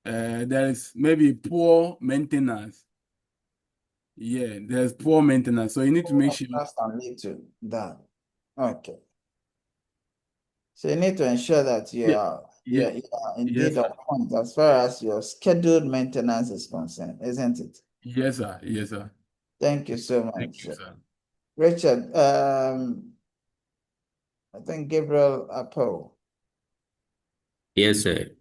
there is maybe poor maintenance. Yeah, there's poor maintenance. So you need to make sure. That can lead to that. Okay. So you need to ensure that you Yeah, are, yeah, you are yes, indeed sir. on point as far as your scheduled maintenance is concerned, isn't it? Yes, sir. Yes, sir. Thank you so Thank much. you, sir. Richard, I think Gabriel Apo. Yes, sir.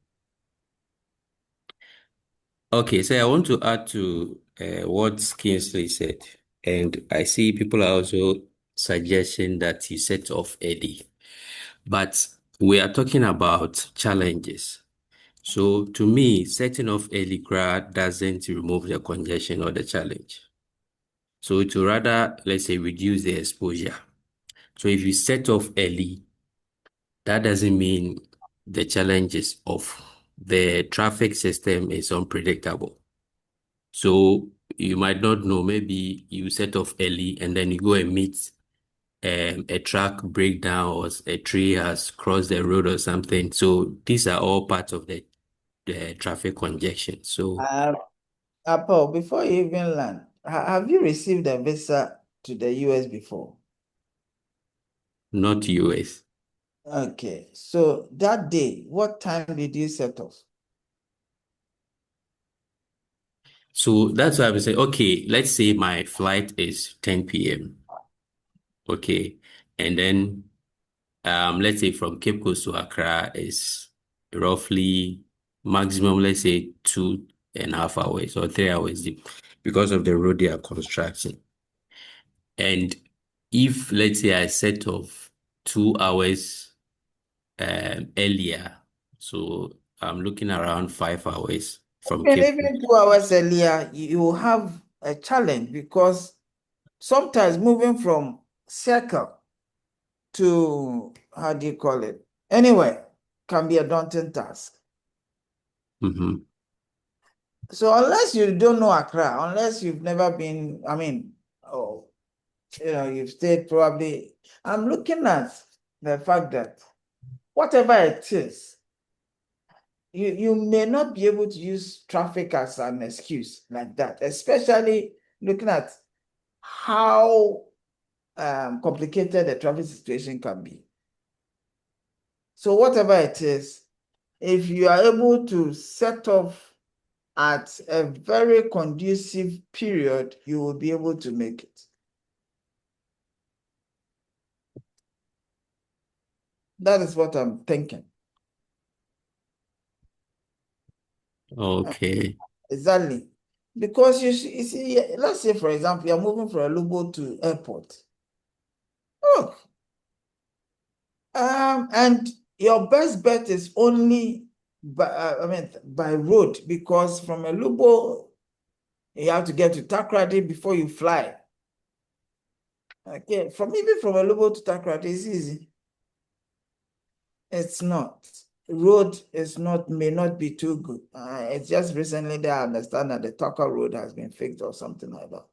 Okay, so I want to add to what Kingsley said, and I see people are also suggesting that he set off early, but we are talking about challenges. So to me, setting off early crowd doesn't remove the congestion or the challenge. So to rather, let's say, reduce the exposure. So if you set off early, that doesn't mean the challenges of the traffic system is unpredictable. So you might not know, maybe you set off early and then you go and meet a truck breakdown or a tree has crossed the road or something. So these are all part of the traffic congestion. So Apo, before you even land, have you received a visa to the US before? not US. Okay, so that day, what time did you set off? So that's why I would say, okay, let's say my flight is 10 p.m. Okay. And then let's say from Cape Coast to Accra is roughly maximum, let's say 2.5 hours or 3 hours because of the road they are constructing. And if let's say I set off 2 hours earlier, so I'm looking around 5 hours from And Cape Coast. even 2 hours earlier, you have a challenge because sometimes moving from Circle to, how do you call it, anywhere can be a daunting task. Mm-hmm. So unless you don't know Accra, unless you've never been, you've stayed probably, I'm looking at the fact that whatever it is, you may not be able to use traffic as an excuse like that, especially looking at how complicated the traffic situation can be. So whatever it is, if you are able to set off at a very conducive period, you will be able to make it. That is what I'm thinking. Okay. Exactly. Because you see, let's say, for example, you're moving from Alubo to airport. Oh, and your best bet is only by road, because from Alubo, you have to get to Takrady before you fly. Okay, even from Alubo to Takrady is easy. It's not. Road may not be too good. It's just recently that I understand that the Taka road has been fixed or something like that.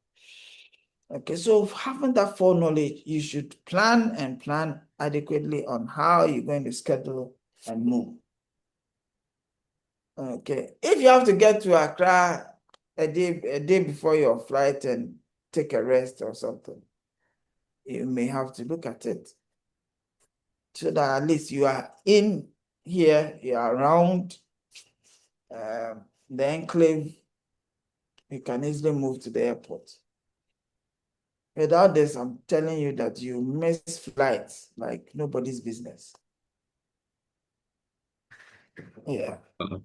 Okay, so having that foreknowledge, you should plan and plan adequately on how you're going to schedule and move. Okay, if you have to get to Accra a day before your flight and take a rest or something, you may have to look at it so that at least you are in here, you are around the enclave, you can easily move to the airport. Without this, I'm telling you that you miss flights like nobody's business. Yeah. All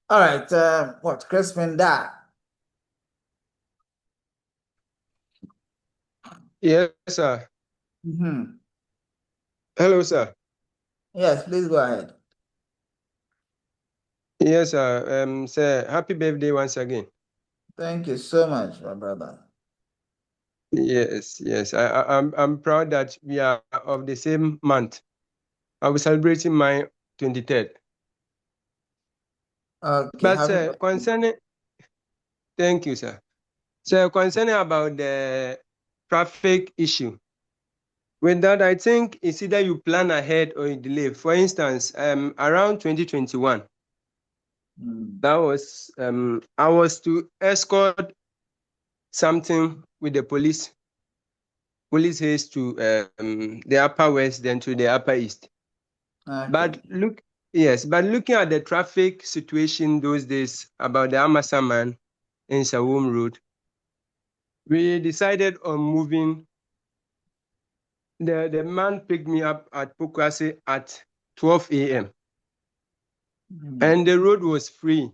right. What? Crispin that? Yes, sir. Hello, sir. Yes, please go ahead. Yes, sir. Sir, happy birthday once again. Thank you so much, my brother. Yes, yes. I'm proud that we are of the same month. I'll be celebrating my 23rd. Okay. But sir, thank you, sir. Sir, concerning about the traffic issue, with that, I think it's either you plan ahead or you delay. For instance, around 2021, That was I was to escort something with the police haste to the upper west, then to the upper east. But looking at the traffic situation those days about the Amasaman in Sawum Road, we decided on moving. The man picked me up at Pokwase at 12 a.m. and the road was free.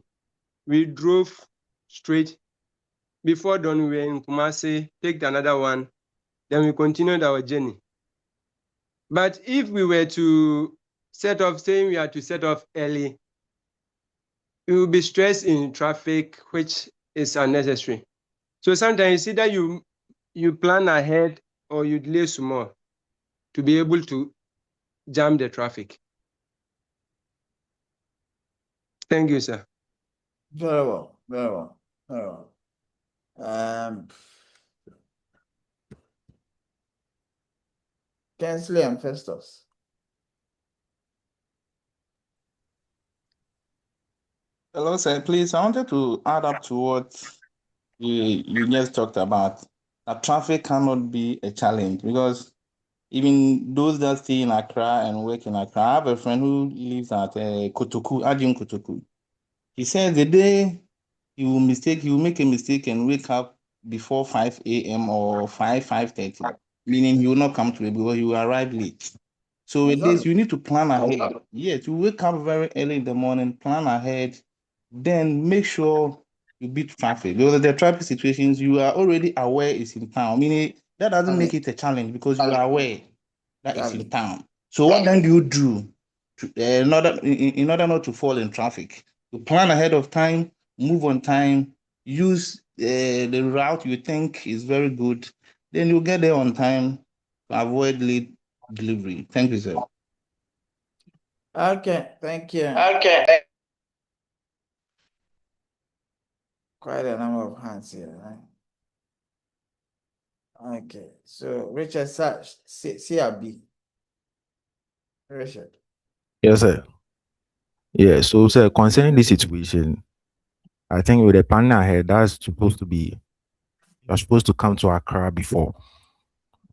We drove straight. Before dawn, we were in Kumasi, picked another one, then we continued our journey. But if we were to set off, saying we are to set off early, we will be stressed in traffic, which is unnecessary. So sometimes either you plan ahead or you delay some more to be able to jam the traffic. Thank you, sir. Very well, very well, very well. Kensley and Festus. Hello, sir. Please, I wanted to add up to what you just talked about. That traffic cannot be a challenge because even those that stay in Accra and work in Accra, I have a friend who lives at Kotoku, Agyeman Kotoku. He says the day he will make a mistake and wake up before 5 a.m. or 5:30, meaning he will not come to it because he will arrive late. So with this, you need to plan ahead. Yes, you wake up very early in the morning, plan ahead, then make sure you beat traffic. Because the traffic situations, you are already aware it's in town. Meaning that doesn't make it a challenge because you are aware that it's in town. So what then do you do in order not to fall in traffic? You plan ahead of time, move on time, use the route you think is very good, then you'll get there on time to avoid late delivery. Thank you, sir. Okay, thank you. Okay. Quite a number of hands here, right? Okay, so Richard CRB. Richard. Yes, sir. Yeah, so sir, concerning this situation, I think with the planning ahead, you're supposed to come to Accra before.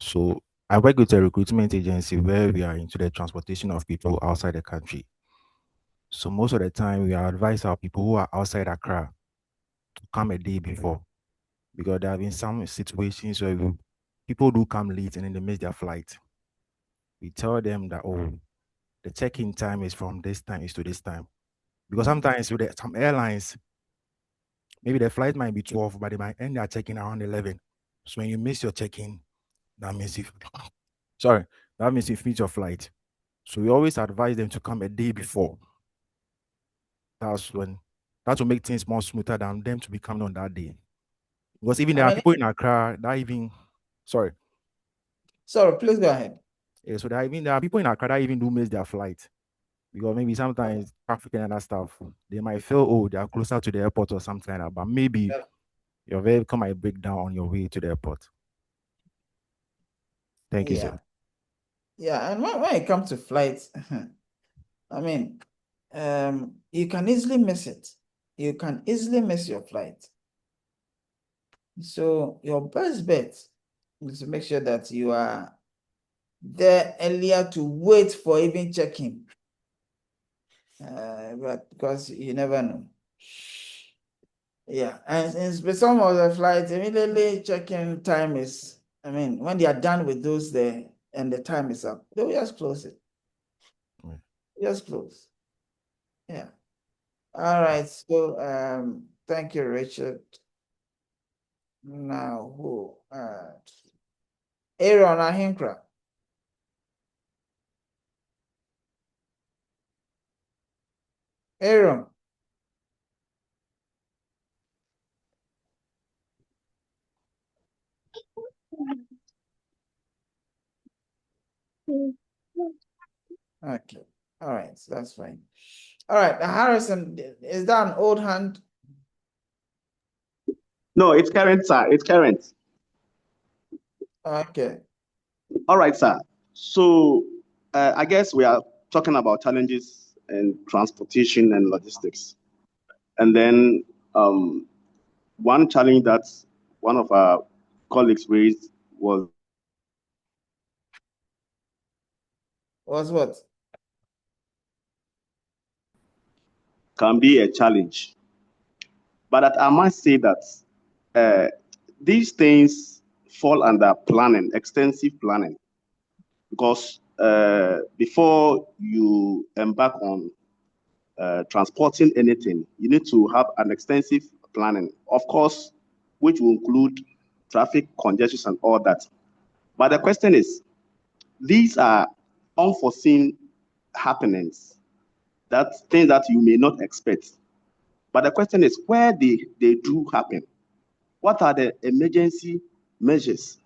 So I work with a recruitment agency where we are into the transportation of people outside the country. So most of the time we advise our people who are outside Accra to come a day before, because there have been some situations where people do come late and then they miss their flight. We tell them that, oh, the check-in time is from this time is to this time. Because sometimes with some airlines, maybe the flight might be 12, but they might end their check-in around 11. So when you miss your check-in, that means you miss your flight. So we always advise them to come a day before. That will make things more smoother than them to be coming on that day. Because even there are people in Accra that even, sorry, please go ahead. Yeah, so there are people in Accra that even do miss their flight. Because maybe sometimes traffic and other stuff, they might feel, oh, they are closer to the airport or something like that. But maybe your vehicle might break down on your way to the airport. Thank you, sir. Yeah, and when it comes to flights, I mean, you can easily miss it. You can easily miss your flight. So your best bet is to make sure that you are there earlier to wait for even checking. But because you never know. Yeah, and some of the flights, immediately check-in time is, I mean, when they are done with those there and the time is up, they'll just close it. Just close. Yeah. All right. So thank you, Richard. Now who? Aaron Ahinkra. Aaron. Okay. All right. So that's fine. All right. Harrison, is that an old hand? No, it's current, sir. It's current. Okay. All right, sir. So I guess we are talking about challenges in transportation and logistics. And then one challenge that one of our colleagues raised was what? Can be a challenge. But I must say that these things fall under planning, extensive planning, because before you embark on transporting anything, you need to have an extensive planning, of course, which will include traffic congestion and all that. But the question is, these are unforeseen happenings, that things that you may not expect. But the question is, where they do happen, what are the emergency measures?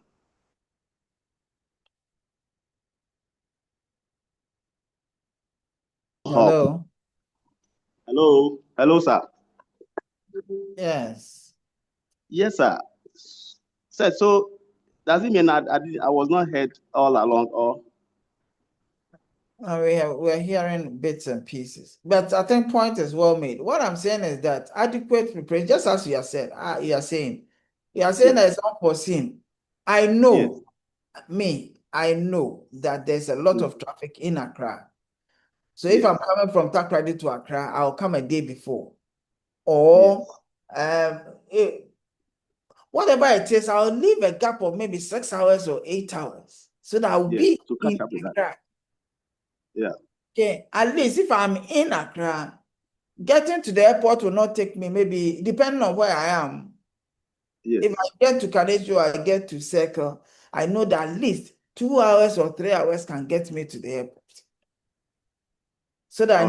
Hello. Hello, sir. Yes. Yes, sir. So does it mean I was not heard all along, or? We're hearing bits and pieces, but I think point is well made. What I'm saying is that adequate preparation, just as you said, you are saying Yes. that it's unforeseen. I know, I know that there's a lot of traffic in Accra. So if I'm coming from Takoradi to Accra, I'll come a day before, or whatever it is, I'll leave a gap of maybe 6 hours or 8 hours so that I'll be to catch in up with Accra. that. Yeah. Okay, at least if I'm in Accra, getting to the airport will not take me, maybe depending on where I am. Yes. If I get to Kanejo, I get to Circle, I know that at least 2 hours or 3 hours can get me to the airport. So that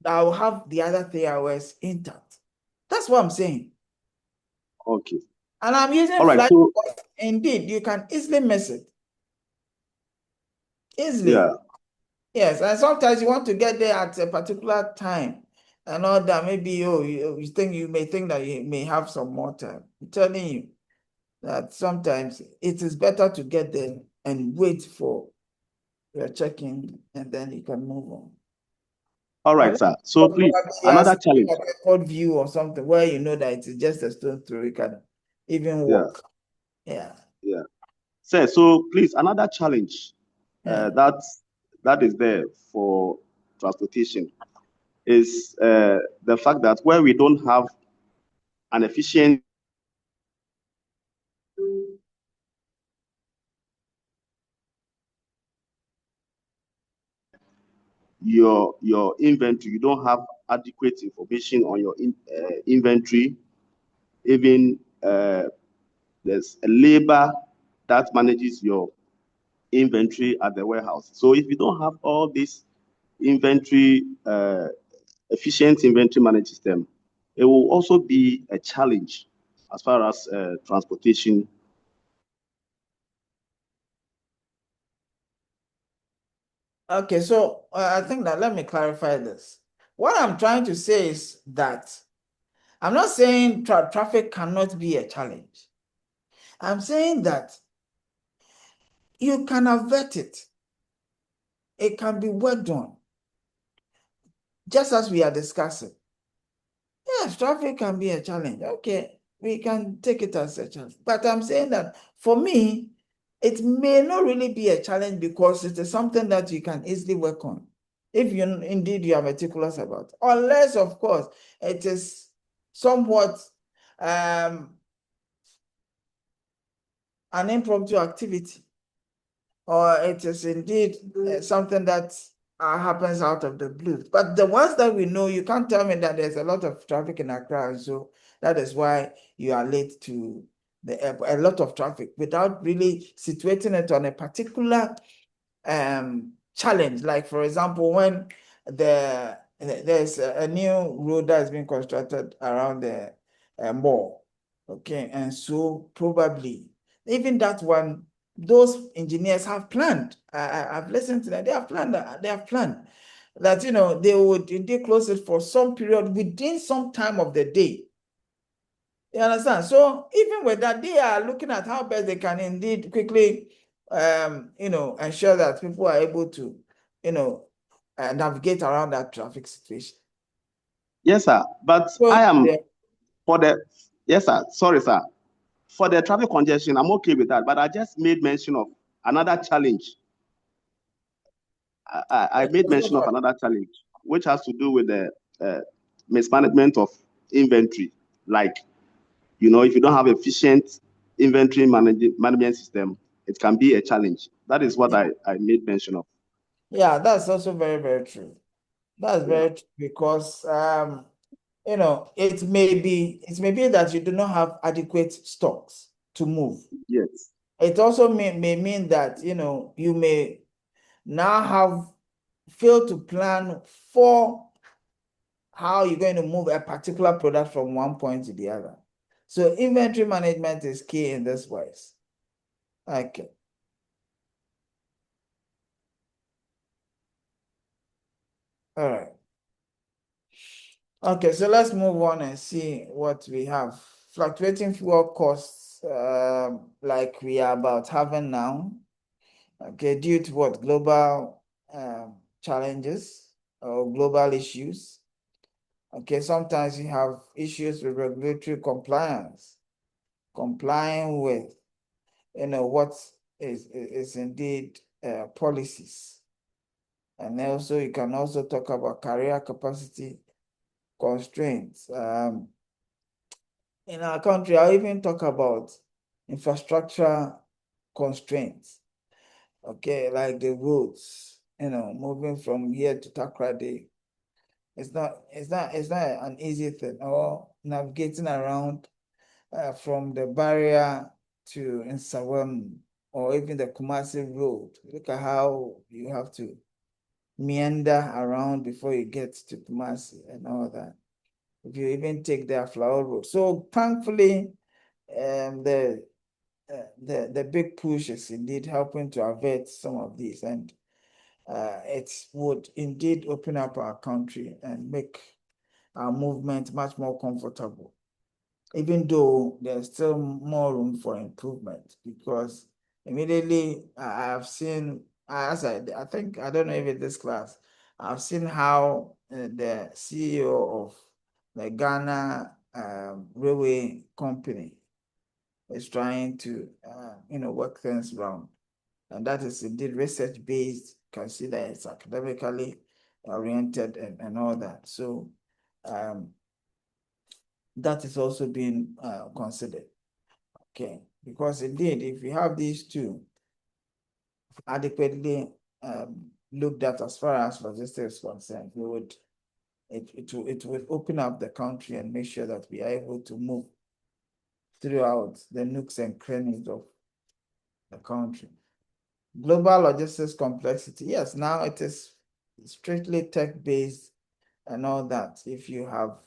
I will have the other 3 hours intact. That's what I'm saying. Okay. And I'm using flight because indeed you can easily miss it. Easily. Yeah. Yes, and sometimes you want to get there at a particular time and all that. Maybe you may think that you may have some more time. I'm telling you that sometimes it is better to get there and wait for your check-in, and then you can move on. All right, sir. So please, another challenge. Like a court view or something where you know that it is just a stone throw, you can even walk. Yeah. Sir, so please, another challenge that is there for transportation is the fact that where we don't have an efficient your inventory, you don't have adequate information on your inventory. Even there's a labor that manages your inventory at the warehouse. So if you don't have all this inventory, efficient inventory management system, it will also be a challenge as far as transportation. Okay, so I think that let me clarify this. What I'm trying to say is that I'm not saying traffic cannot be a challenge. I'm saying that you can avert it. It can be worked on, just as we are discussing. Yes, traffic can be a challenge. Okay, we can take it as a challenge. But I'm saying that for me, it may not really be a challenge because it is something that you can easily work on if you indeed you are meticulous about it. Unless, of course, it is somewhat an impromptu activity, or it is indeed something that happens out of the blue. But the ones that we know, you can't tell me that there's a lot of traffic in Accra, so that is why you are late to the airport. A lot of traffic without really situating it on a particular challenge. Like, for example, when there's a new road that is being constructed around the mall, okay, and so probably even that one, those engineers have planned. I've listened to them. They have planned that. They have planned that they would indeed close it for some period within some time of the day. You understand? So even with that, they are looking at how best they can indeed quickly, ensure that people are able to, navigate around that traffic situation. Yes, sir. But So, I am yeah. for the yes, sir. Sorry, sir. For the traffic congestion, I'm okay with that. But I just made mention of another challenge. I made mention of another challenge, which has to do with the mismanagement of inventory. Like, if you don't have efficient inventory management system, it can be a challenge. That is what I made mention of. Yeah, that's also very, very true. That's Yeah. very true because it may be that you do not have adequate stocks to move. Yes. It also may mean that you may now have failed to plan for how you're going to move a particular product from one point to the other. So inventory management is key in this ways. Okay. All right. Okay, so let's move on and see what we have. Fluctuating fuel costs, like we are about having now. Okay, due to what? Global challenges or global issues. Okay, sometimes you have issues with regulatory compliance, complying with, what is indeed policies. And also, you can also talk about career capacity constraints. In our country, I'll even talk about infrastructure constraints. Okay, like the roads, moving from here to Takrady. It's not an easy thing, or navigating around from the barrier to Nsawam or even the Kumasi Road. Look at how you have to meander around before you get to Kumasi and all that. If you even take their flower road. So thankfully, the big push is indeed helping to avert some of these, and it would indeed open up our country and make our movement much more comfortable, even though there's still more room for improvement, because immediately I have seen, as I think, I don't know if it's this class, I've seen how the CEO of the Ghana Railway Company is trying to, work things around. And that is indeed research-based, can see that it's academically oriented and all that. So that is also being considered. Okay, because indeed, if you have these two adequately looked at as far as logistics is concerned, it would open up the country and make sure that we are able to move throughout the nooks and crannies of the country. Global logistics complexity. Yes, now it is strictly tech-based and all that. If you have,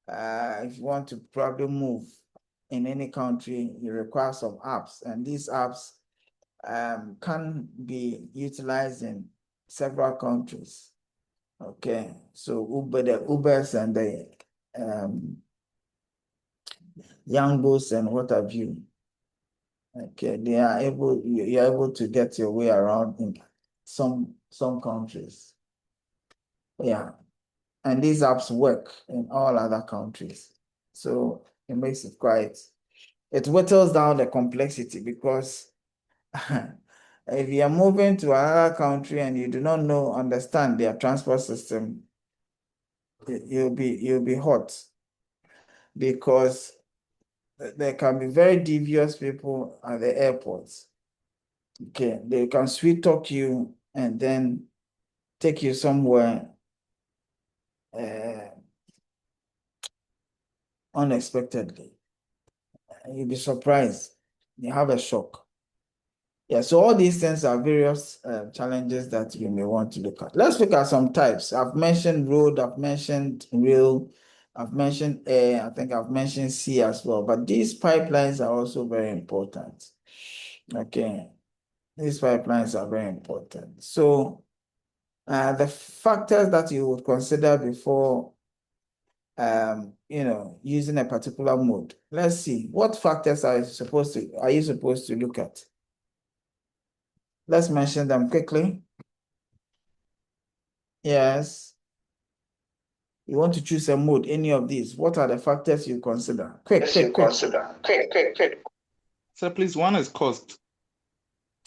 if you want to probably move in any country, you require some apps, and these apps can be utilized in several countries. Okay, so the Ubers and the Yangos and what have you. Okay, you're able to get your way around in some countries. Yeah, and these apps work in all other countries. So it makes it it whittles down the complexity, because if you are moving to another country and you do not understand their transport system, you'll be hot, because there can be very devious people at the airports. Okay, they can sweet talk you and then take you somewhere unexpectedly. You'll be surprised. You have a shock. Yeah, so all these things are various challenges that you may want to look at. Let's look at some types. I've mentioned road, I've mentioned rail, I've mentioned air, I think I've mentioned sea as well. But these pipelines are also very important. Okay, these pipelines are very important. So the factors that you would consider before using a particular mode. Let's see, what factors are you supposed to look at? Let's mention them quickly. Yes. You want to choose a mode, any of these. What are the factors you consider? Quick. Quick. So please, one is cost.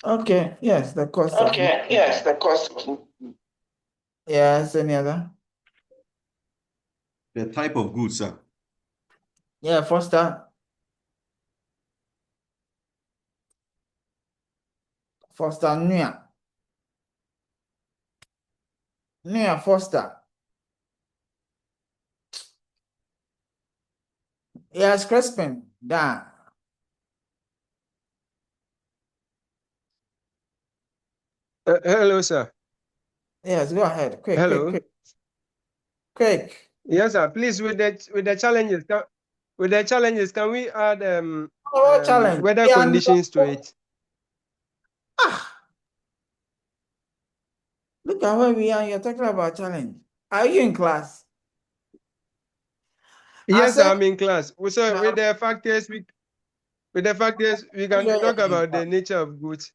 Okay, yes, the cost of. Okay, yes, the cost. Yes, any other? The type of goods, sir. Yeah, Foster. Nua. Foster. Yes, Crispin. Down. Hello, sir. Yes, go ahead. Quick. Hello. Quick. Yes, sir. Please, with the challenges, can we add challenge? weather Yeah, conditions to it? Look at where we are. You're talking about challenge. Are you in class? Yes, said- I'm in class. So No. with the factors, we can Yeah, talk yeah, about yeah. the nature of goods,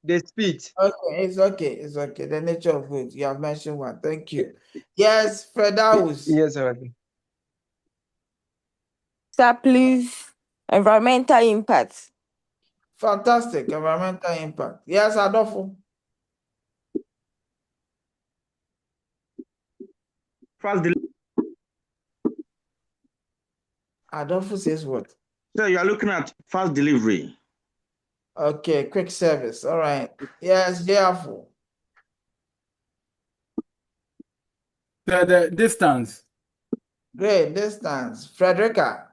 the speed. Okay, it's okay. The nature of goods. You have mentioned one. Thank you. Yes, Fredaus. Yes, sir. Sir, please. Environmental impact. Fantastic. Environmental impact. Yes, Adolfo. Adolfo says what? So you are looking at fast delivery. Okay, quick service. All right. Yes, Jeffo. The distance. Great distance. Frederica.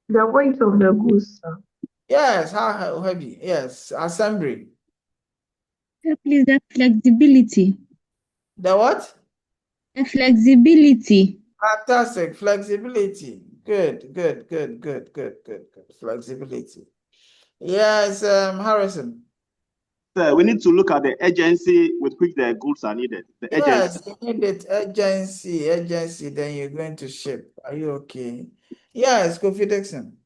The weight of the goods, sir. Yes, how heavy? Yes, assembly. Please, the flexibility. The what? The flexibility. Fantastic. Flexibility. Good. Flexibility. Yes, Harrison. Sir, we need to look at the urgency with which the goods are needed. The urgency. Yes, you need it. Urgency, then you're going to ship. Are you okay? Yes, Kofi Dixon.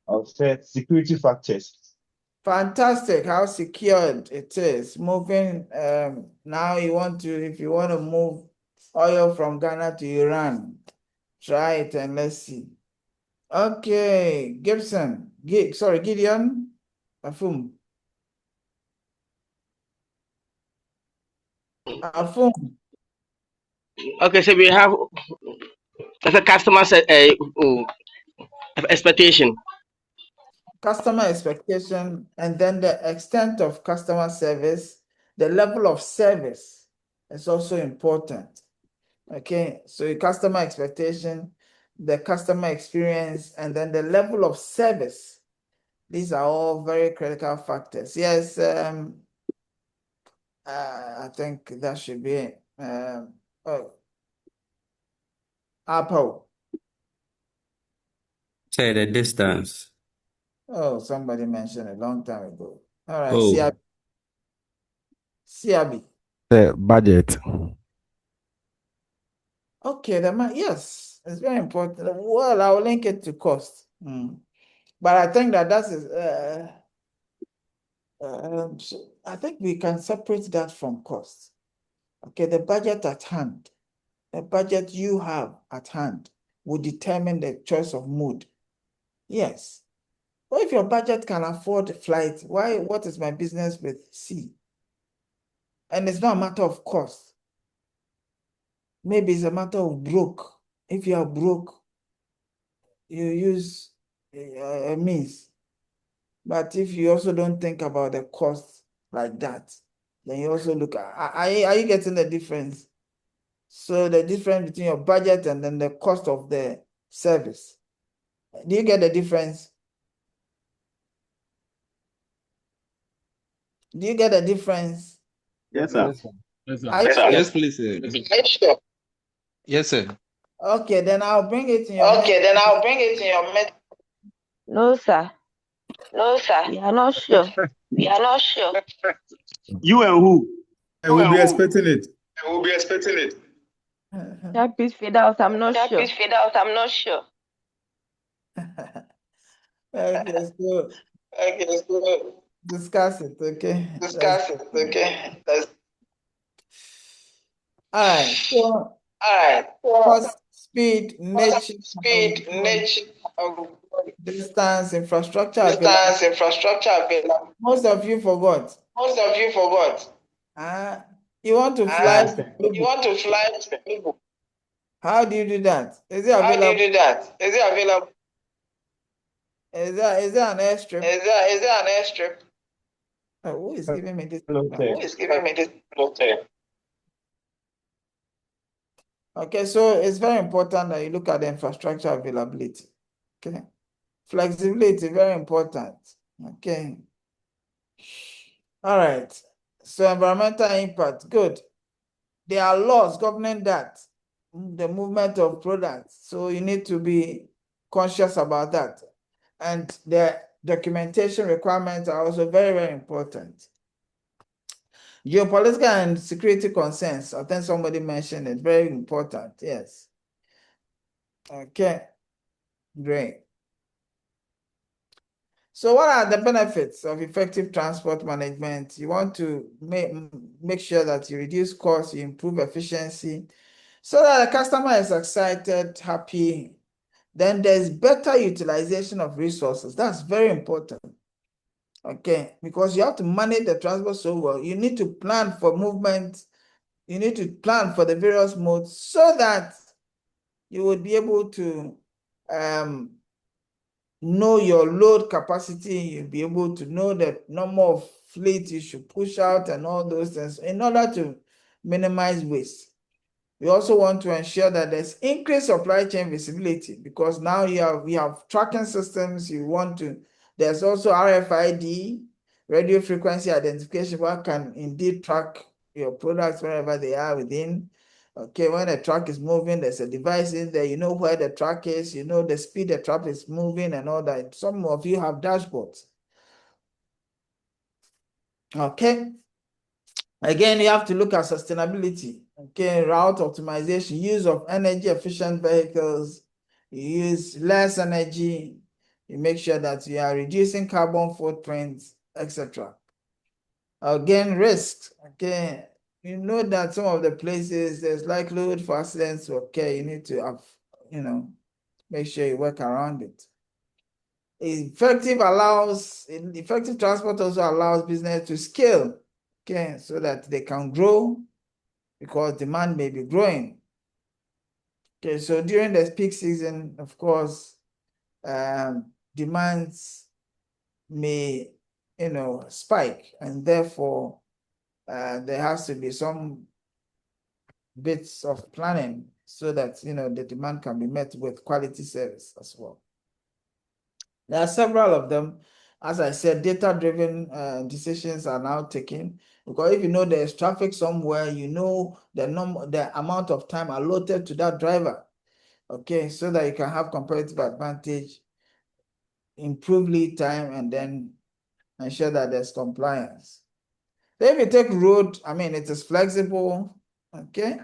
I'll say security factors. Fantastic how secured it is. Moving now if you want to move oil from Ghana to Iran, try it and let's see. Okay, Gideon. Afum. Okay, so we have a customer expectation. Customer expectation, and then the extent of customer service, the level of service is also important. Okay, so your customer expectation, the customer experience, and then the level of service. These are all very critical factors. Yes, I think that should be it. Apple. Say the distance. Oh, somebody mentioned a long time ago. All right, Oh. CRB. The budget. Okay, yes, it's very important. Well, I'll link it to cost. But I think that is I think we can separate that from cost. Okay, the budget at hand, the budget you have at hand will determine the choice of mode. Yes. Well, if your budget can afford flight, what is my business with sea? And it's not a matter of cost. Maybe it's a matter of broke. If you are broke, you use a means. But if you also don't think about the cost like that, then you also look at, are you getting the difference? So the difference between your budget and then the cost of the service. Do you get the difference? Do you get the difference? Yes, sir. Yes, sir. Yes, please, sir. Yes, sir. Okay, then I'll bring it in your No, sir. No, sir. We are not sure. We are not sure. You and who? I will be expecting it. Sir, please fade out. I'm not Sir, sure. please fade out. I'm not sure. Okay, so discuss it, okay? All right. So speed, nature, distance, infrastructure available. Most of you forgot. You want to fly to Cebu. How do you do that? Is it available? Is there an airstrip? Oh, who is giving me this? Okay, so it's very important that you look at the infrastructure availability. Okay. Flexibility, very important. Okay. All right. So environmental impact, good. There are laws governing that, the movement of products. So you need to be conscious about that. And the documentation requirements are also very, very important. Geopolitical and security concerns, I think somebody mentioned it, very important, yes. Okay, great. So what are the benefits of effective transport management? You want to make sure that you reduce costs, you improve efficiency, so that the customer is excited, happy. Then there's better utilization of resources. That's very important. Okay, because you have to manage the transport so well. You need to plan for movement. You need to plan for the various modes so that you would be able to know your load capacity. You'll be able to know the number of fleet you should push out and all those things in order to minimize waste. We also want to ensure that there's increased supply chain visibility, because now we have tracking systems. There's also RFID, radio frequency identification, what can indeed track your products wherever they are within. Okay, when a truck is moving, there's a device in there, you know where the truck is, you know the speed the truck is moving and all that. Some of you have dashboards. Okay. Again, you have to look at sustainability. Okay, route optimization, use of energy efficient vehicles, you use less energy, you make sure that you are reducing carbon footprints, etc. Again, risks. Okay, you know that some of the places there's likelihood for accidents. Okay, you need to have, make sure you work around it. Effective transport also allows business to scale. Okay, so that they can grow, because demand may be growing. Okay, so during the peak season, of course, demands may, spike, and therefore there has to be some bits of planning so that, the demand can be met with quality service as well. There are several of them. As I said, data-driven decisions are now taken, because if you know there's traffic somewhere, you know the amount of time allotted to that driver. Okay, so that you can have competitive advantage, improve lead time, and then ensure that there's compliance. Then if you take road, it is flexible. Okay,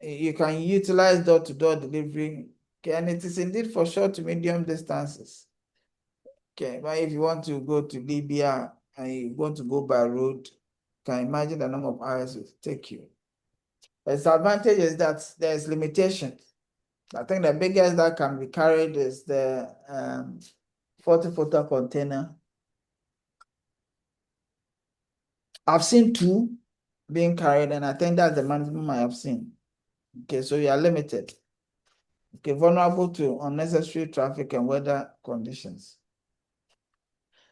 you can utilize door-to-door delivery. Okay, and it is indeed for short to medium distances. Okay, but if you want to go to Libya and you want to go by road, you can imagine the number of hours it will take you. The disadvantage is that there's limitations. I think the biggest that can be carried is the 40-footer container. I've seen 2 being carried, and I think that's the maximum I have seen. Okay, so you are limited. Okay, vulnerable to unnecessary traffic and weather conditions.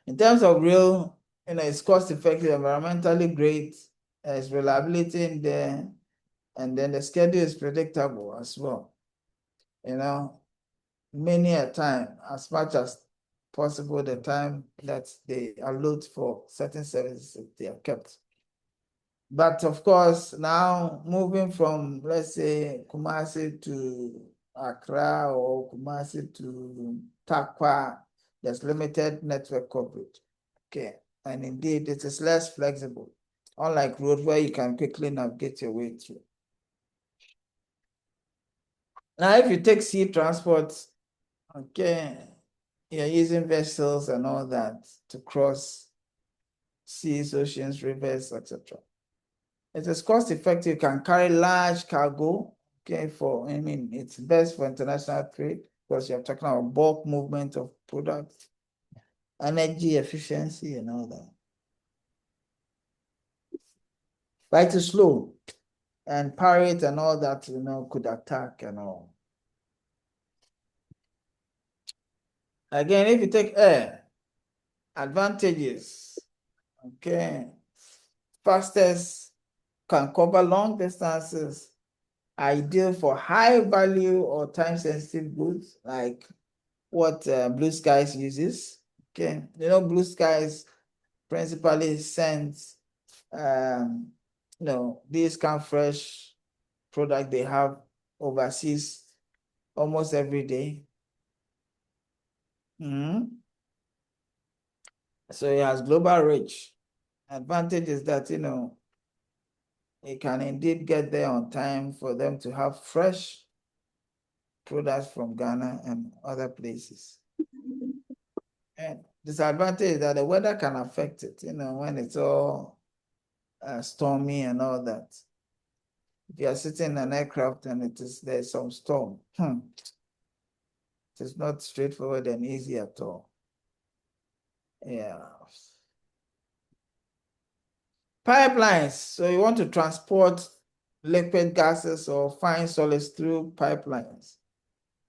In terms of real, it's cost-effective, environmentally great, there's reliability in there, and then the schedule is predictable as well. Many a time, as much as possible, the time that they allot for certain services, they are kept. But of course, now moving from, let's say, Kumasi to Accra or Kumasi to Takwa, there's limited network coverage. Okay, and indeed, it is less flexible, unlike road where you can quickly navigate your way through. Now, if you take sea transport, okay, you're using vessels and all that to cross seas, oceans, rivers, etc. It is cost effective. You can carry large cargo, Okay, it's best for international trade because you're talking about bulk movement of products, energy efficiency, and all that. But it is slow, and pirate and all that, could attack and all. Again, if you take air, advantages, okay, fastest, can cover long distances, ideal for high value or time sensitive goods, like what Blue Skies uses. Okay, Blue Skies principally sends, these kind of fresh product they have overseas almost every day. So it has global reach. Advantage is that, it can indeed get there on time for them to have fresh products from Ghana and other places. And disadvantage is that the weather can affect it, when it's all stormy and all that. If you are sitting in an aircraft and there's some storm, it is not straightforward and easy at all. Yeah. Pipelines. So you want to transport liquid gases or fine solids through pipelines.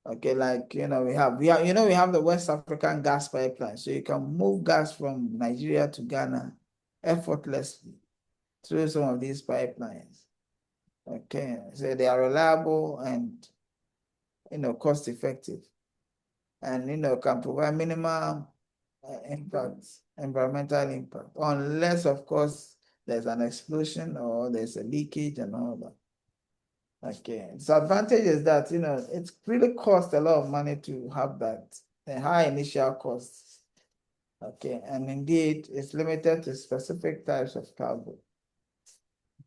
Okay, like we have the West African gas pipeline. So you can move gas from Nigeria to Ghana effortlessly through some of these pipelines. Okay, so they are reliable and cost effective, and can provide minimal environmental impact, unless of course there's an explosion or there's a leakage and all that. Okay, disadvantage is that it really costs a lot of money to have that, the high initial costs. Okay, and indeed it's limited to specific types of cargo.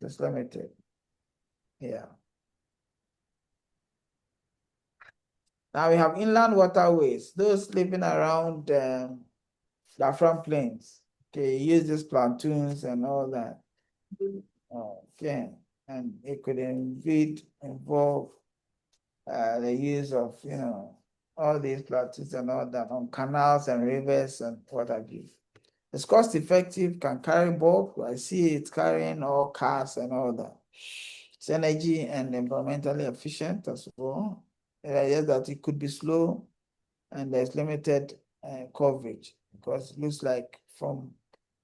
It's limited. Yeah. Now we have inland waterways, those living around the Afram Plains. Okay, use these pontoons and all that. Okay, and it could involve the use of, all these pontoons and all that on canals and rivers and what have you. It's cost effective, can carry bulk. I see it's carrying all cars and all that. It's energy and environmentally efficient as well. Yes, that it could be slow and there's limited coverage because it looks like from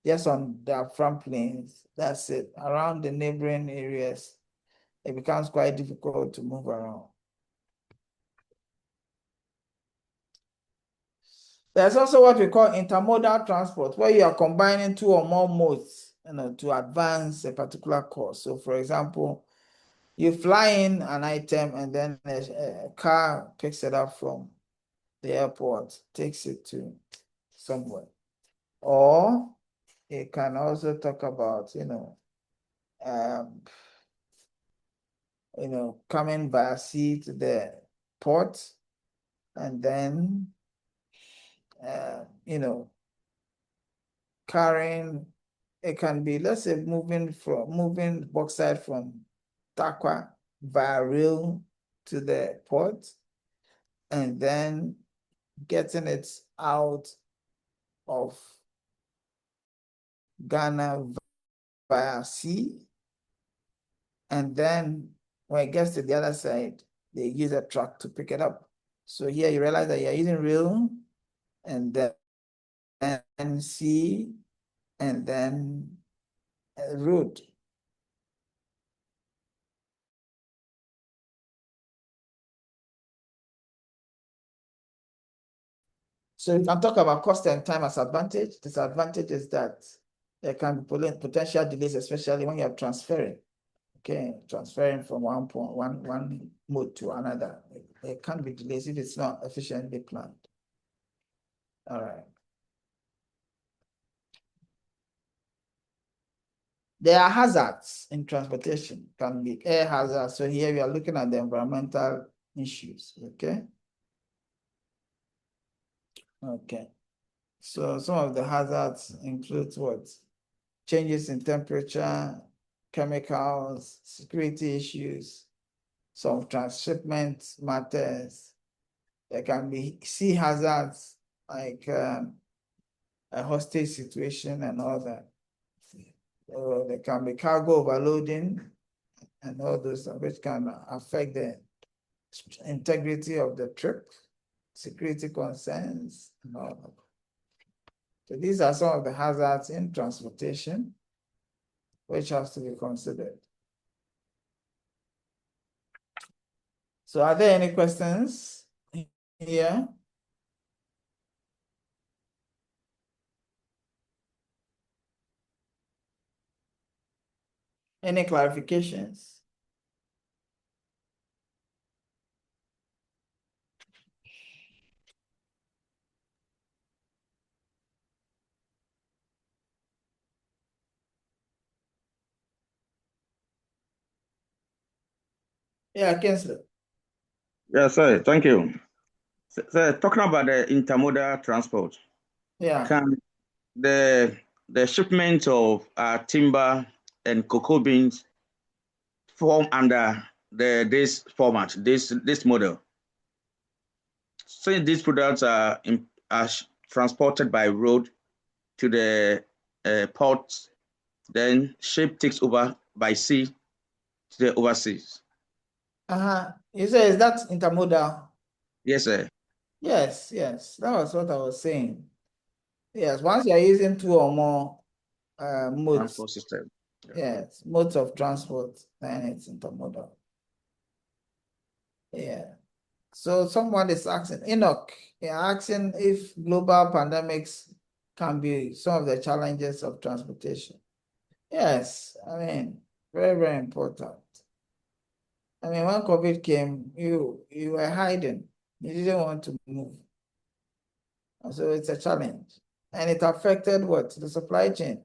just on the front plains, that's it. Around the neighboring areas, it becomes quite difficult to move around. There's also what we call intermodal transport, where you are combining two or more modes, to advance a particular course. So, for example, you fly in an item and then a car picks it up from the airport, takes it to somewhere. Or it can also talk about, coming by sea to the port and then, carrying, it can be, let's say, moving bauxite from Takwa via rail to the port and then getting it out of Ghana via sea. And then when it gets to the other side, they use a truck to pick it up. So here you realize that you're using rail and then sea and then road. So you can talk about cost and time as advantage. Disadvantage is that there can be potential delays, especially when you're transferring. Okay, transferring from one mode to another. There can be delays if it's not efficiently planned. All right. There are hazards in transportation, can be air hazards. So here we are looking at the environmental issues, okay? Okay. So some of the hazards include what? Changes in temperature, chemicals, security issues, some transshipment matters. There can be sea hazards like a hostage situation and all that. There can be cargo overloading and all those which can affect the integrity of the trip, security concerns, and all of that. So these are some of the hazards in transportation which has to be considered. So are there any questions here? Any clarifications? Yeah, Kingsley. Yes, sir. Thank you. So, talking about the intermodal transport, Yeah. can the shipment of timber and cocoa beans form under this format, this model? Since these products are transported by road to the ports, then ship takes over by sea to the overseas. You say, is that intermodal? Yes, sir. Yes, that was what I was saying. Yes, once you're using two or more modes, Transport system. yes, modes of transport, then it's intermodal. Yeah. So someone is asking, Enoch, asking if global pandemics can be some of the challenges of transportation. Yes, I mean, very, very important. I mean, when COVID came, you were hiding. You didn't want to move. And so it's a challenge. And it affected what? The supply chain.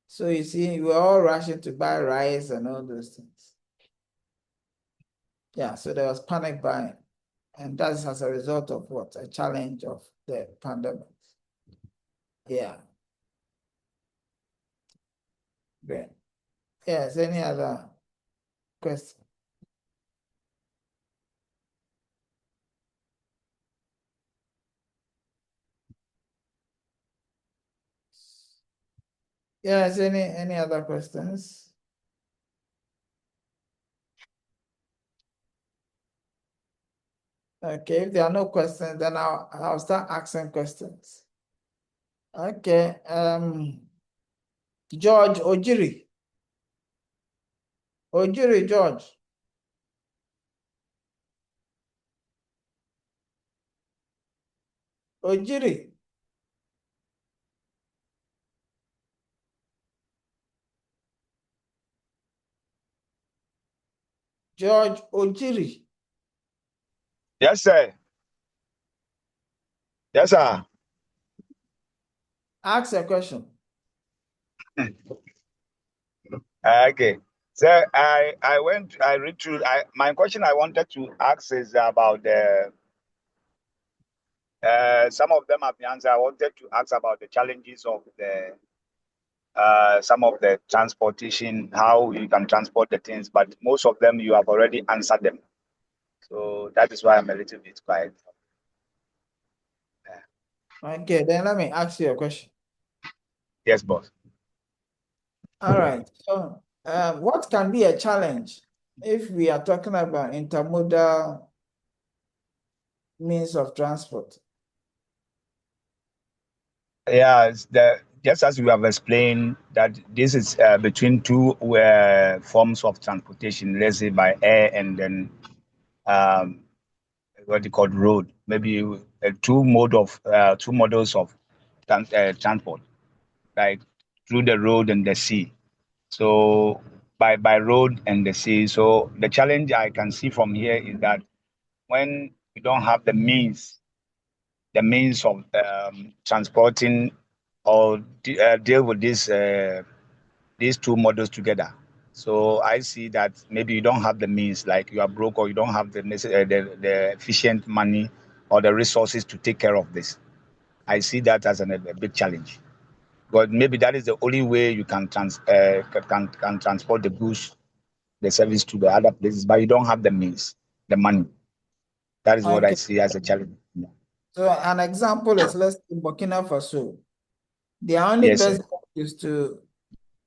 So you see, we were all rushing to buy rice and all those things. Yeah, so there was panic buying. And that's as a result of what? A challenge of the pandemic. Yeah. Great. Yes, any other question? Yes, any other questions? Okay, if there are no questions, then I'll start asking questions. Okay, George Ojiri. George. Ojiri. George Ojiri. Yes, sir. Yes, sir. Ask a question. Okay. So I read through. My question I wanted to ask is about the. Some of them have been answered. I wanted to ask about the challenges of the some of the transportation, how you can transport the things, but most of them you have already answered them. So that is why I'm a little bit quiet. Okay, then let me ask you a question. Yes, boss. All right. So, what can be a challenge if we are talking about intermodal means of transport? Yeah, just as we have explained that this is between two forms of transportation, let's say by air and then what they call road. Maybe two models of transport, like through the road and the sea. So by road and the sea. So the challenge I can see from here is that when you don't have the means of transporting or deal with these two models together. So I see that maybe you don't have the means, like you are broke or you don't have the efficient money or the resources to take care of this. I see that as a big challenge. But maybe that is the only way you can transport the goods the service to the other places, but you don't have the means, the money. That is what I Okay. see as a challenge. So an example is, let's say Burkina Faso. The only Yes, sir. best is to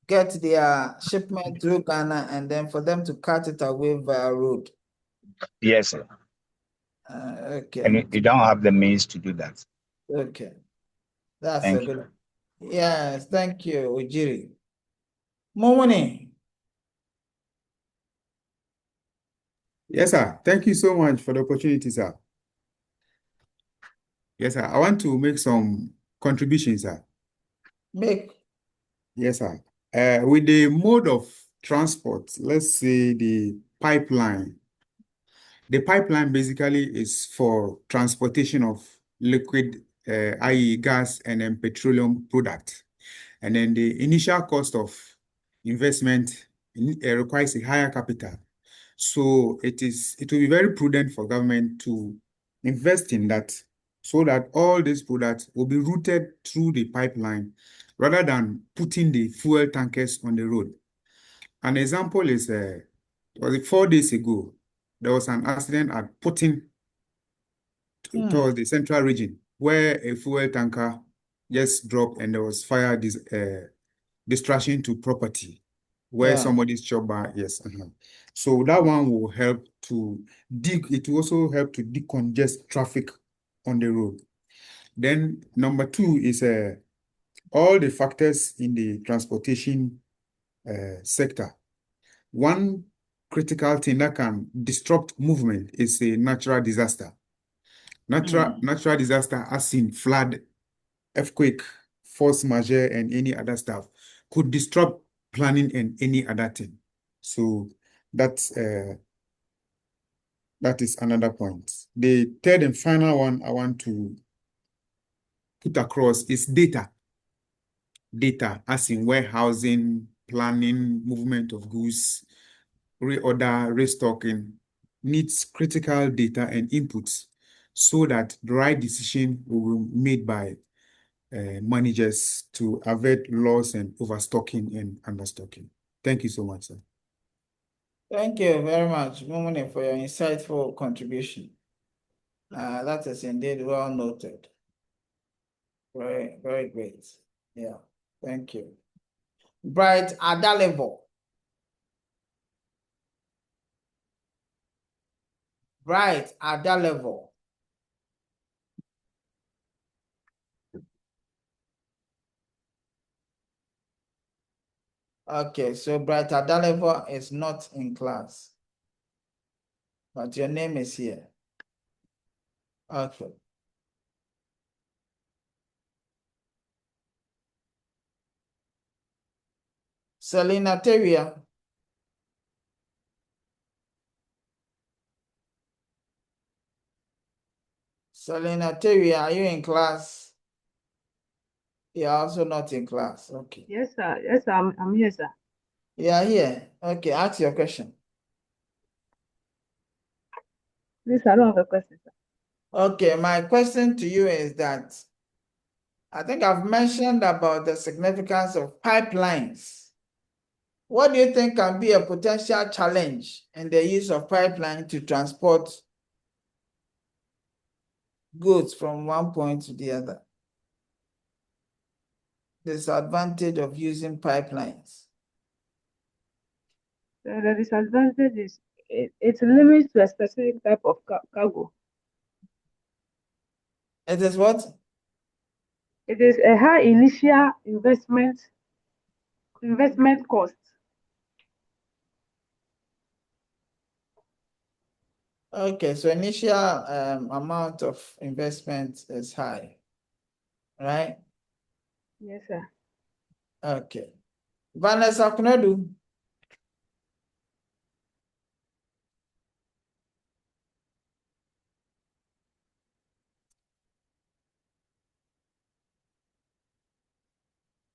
get their shipment through Ghana and then for them to cut it away via road. Yes, sir. Okay. And you don't have the means to do that. Okay. That's Thank a you. good. Yes, thank you, Ujiri. Momoni. Yes, sir. Thank you so much for the opportunity, sir. Yes, sir. I want to make some contributions, sir. Make. Yes, sir. With the mode of transport, let's say the pipeline. The pipeline basically is for transportation of liquid, i.e. gas and then petroleum product. And then the initial cost of investment requires a higher capital. So it will be very prudent for government to invest in that so that all these products will be routed through the pipeline rather than putting the fuel tankers on the road. An example is, was it 4 days ago, there was an accident at Putin towards the central region where a fuel tanker just dropped and there was fire destruction to property where somebody's job bar, yes. So that one will help to it will also help to decongest traffic on the road. Then number two is all the factors in the transportation sector. One critical thing that can disrupt movement is a natural disaster. Natural disaster as in flood, earthquake, force majeure, and any other stuff could disrupt planning and any other thing. So that is another point. The third and final one I want to put across is data. Data, as in warehousing, planning, movement of goods, reorder, restocking, needs critical data and inputs so that the right decision will be made by managers to avoid loss and overstocking and understocking. Thank you so much, sir. Thank you very much, Momoni, for your insightful contribution. That is indeed well noted. Very, very great. Yeah, thank you. Bright at that level. Bright at that level. Okay, so Bright at that level is not in class, but your name is here. Okay. Selena Teria. Selena Teria, are you in class? You're also not in class. Okay. Yes, sir. Yes, sir. I'm here, sir. You are here. Okay, ask your question. Please, I don't have a question, sir. Okay, my question to you is that I think I've mentioned about the significance of pipelines. What do you think can be a potential challenge in the use of pipeline to transport goods from one point to the other? Disadvantage of using pipelines. The disadvantage is it limits to a specific type of cargo. It is what? It is a high initial investment cost. Okay, so initial amount of investment is high, right? Yes, sir. Okay. Vanessa Kunedu.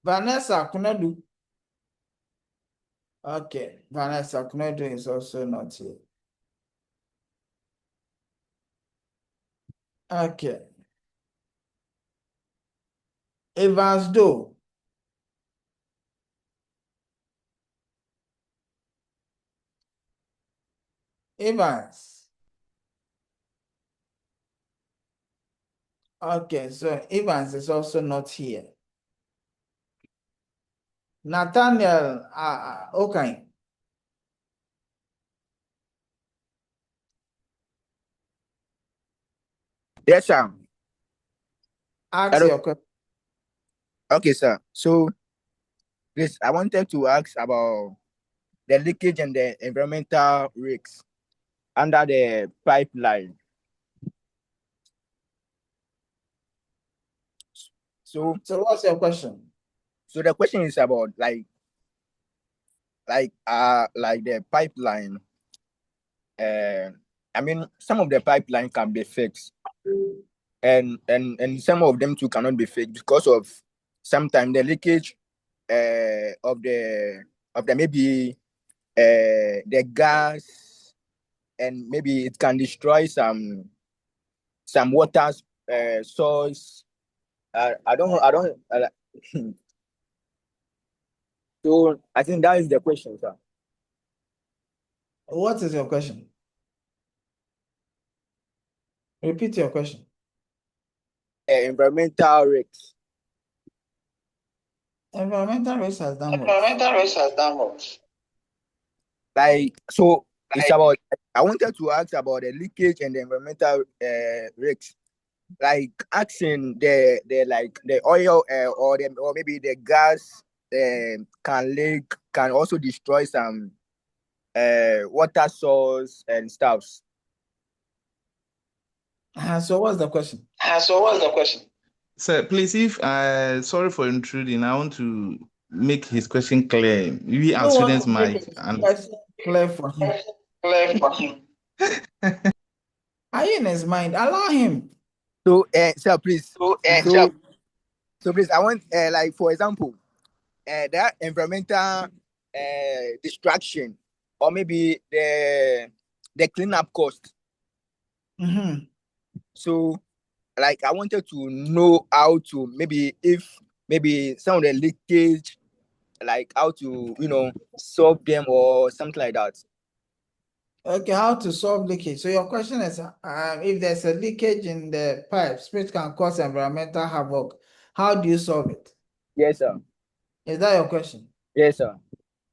Vanessa Kunedu. Okay, Vanessa Kunedu is also not here. Okay. Evans Doe. Evans. Okay, so Evans is also not here. Nathaniel, okay. Yes, sir. Ask Hello. your question. Okay, sir. So, this I wanted to ask about the leakage and the environmental risks under the pipeline. So what's your question? So the question is about like the pipeline. I mean, some of the pipeline can be fixed, and some of them too cannot be fixed because of sometimes the leakage of the maybe the gas, and maybe it can destroy some water source. I don't so I think that is the question, sir. What is your question? Repeat your question. Environmental risks. Environmental risk has done what? Environmental risk has done what? It's about. I wanted to ask about the leakage and the environmental risks. Like asking the oil or maybe the gas can leak, can also destroy some water source and stuffs. So what's the question? Sir, please, if sorry for intruding, I want to make his question clear. We as students might Question clear for him. Are you in his mind? Allow him. So, sir, please. So please, I want like for example, that environmental distraction, or maybe the cleanup cost. So, like, I wanted to know how to maybe some of the leakage, like how to solve them or something like that. Okay, how to solve leakage? So your question is, if there's a leakage in the pipes, which can cause environmental havoc, how do you solve it? Yes, sir. Is that your question? Yes, sir.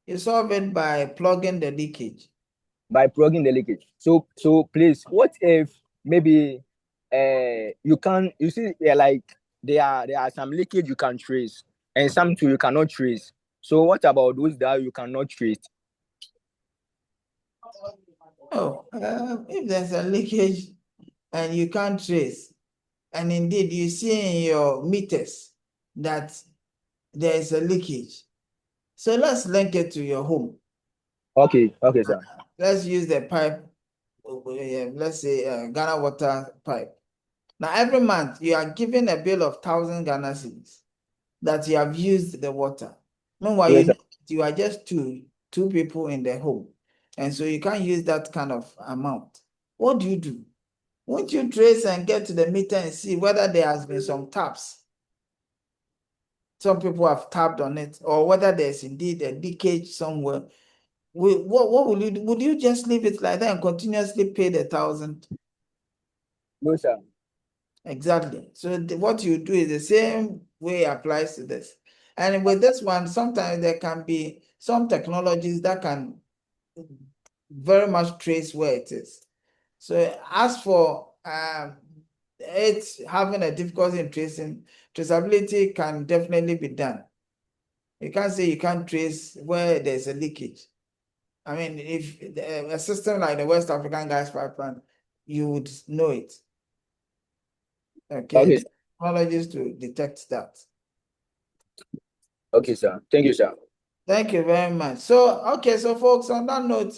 You solve it by plugging the leakage. By plugging the leakage. So please, what if maybe you see like there are some leakage you can trace and some too you cannot trace. So what about those that you cannot trace? Oh, if there's a leakage and you can't trace, and indeed you see in your meters that there is a leakage, so let's link it to your home. Okay, sir. Let's use the pipe, let's say Ghana water pipe. Now every month you are given a bill of 1,000 Ghana cedis that you have used the water. Meanwhile, Yes, sir. you are just two people in the home, and so you can't use that kind of amount. What do you do? Won't you trace and get to the meter and see whether there has been some taps? Some people have tapped on it, or whether there's indeed a leakage somewhere. What will you do? Would you just leave it like that and continuously pay the 1,000? No, sir. Exactly. So what you do is the same way applies to this. And with this one, sometimes there can be some technologies that can very much trace where it is. So as for it's having a difficulty in tracing, traceability can definitely be done. You can't say you can't trace where there's a leakage. I mean, if a system like the West African Gas Pipeline, you would know it. Okay, technologies to detect that. Okay, sir. Thank you, sir. Thank you very much. So, okay, so folks, on that note,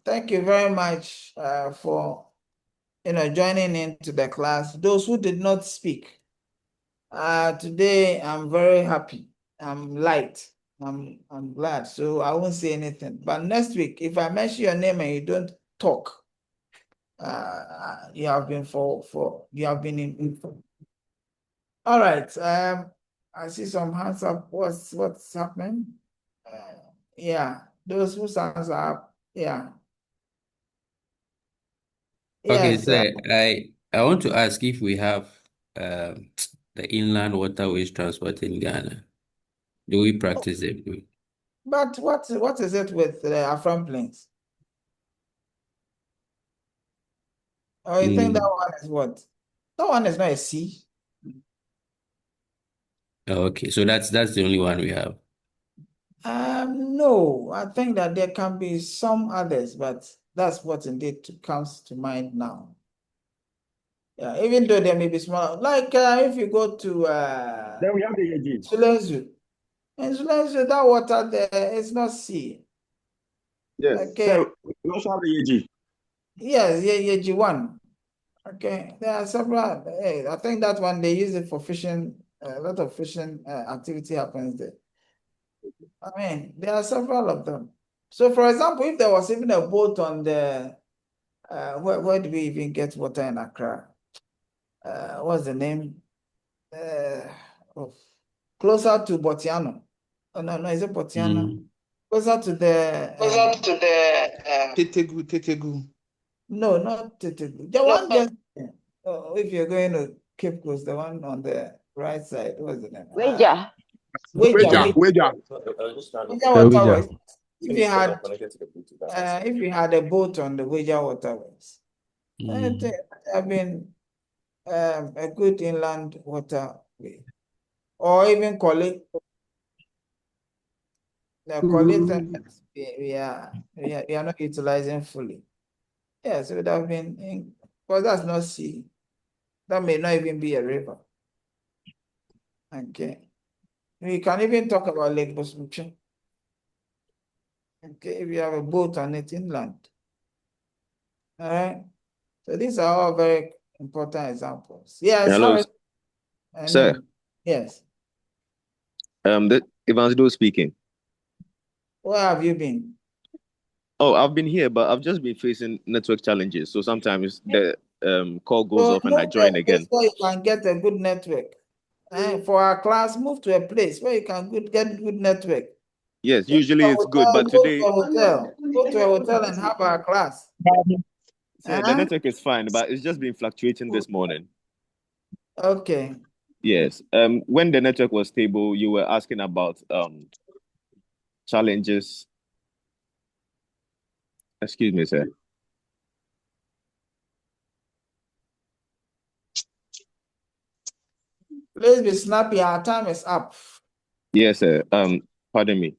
thank you very much for joining into the class. Those who did not speak, today I'm very happy. I'm light. I'm glad. So I won't say anything. But next week, if I mention your name and you don't talk, you have been in. All right. I see some hands up. What's happening? Yeah, those whose hands are up. Yeah. Okay, Yes, so I want to ask if we have the inland waterways transport in Ghana. Do we practice it? But what is it with Afram plains? Oh, you think that one is what? That one is not a sea. Okay, so that's the only one we have. No, I think that there can be some others, but that's what indeed comes to mind now. Yeah, even though they may be small, like if you go to Then we have the Yeji. Sulenzu, in Sulenzu, that water there is not sea. Yes. Okay. So we also have the Yeji. Yes, Yeji one. Okay, there are several. I think that one they use it for fishing. A lot of fishing activity happens there. I mean, there are several of them. So, for example, if there was even a boat on the where do we even get water in Accra? What's the name? Oh, closer to Botiano. Oh no, is it Botiano? Closer to the Tetegu. no, not Tetegu. The one just if you're going to Cape Coast, the one on the right side. What's the name? Wager. Wager waterways. If you had a boat on the Wager waterways, it have been a good inland waterway, or even Collie. The Collie we are not utilizing fully. Yes, it would have been because that's not sea. That may not even be a river. Okay. We can even talk about Lake Bosmuche. Okay, if you have a boat on it inland. All right. So these are all very important examples. Yes, Hello, sir. Yes. Evangelos speaking. Where have you been? Oh, I've been here, but I've just been facing network challenges. So sometimes the call goes off and I join again. So you can get a good network. For our class, move to a place where you can get good network. Yes, usually it's good, but today Go to a hotel and have our class. sir, the network is fine, but it's just been fluctuating this morning. Okay. Yes. When the network was stable, you were asking about challenges. Excuse me, sir. Please be snappy. Our time is up. Yes, sir. Pardon me.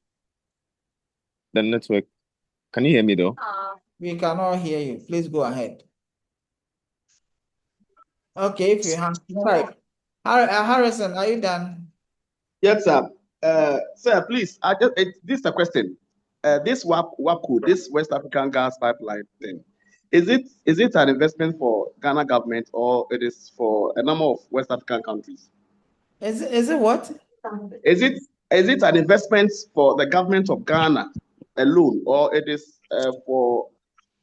The network. Can you hear me though? We cannot hear you. Please go ahead. Okay, if you have type. Harrison, are you done? Yes, sir. Sir, please. This is a question. This Wk4, this West African gas pipeline thing, is it an investment for Ghana government or it is for a number of West African countries? Is it what? Is it an investment for the government of Ghana alone, or it is for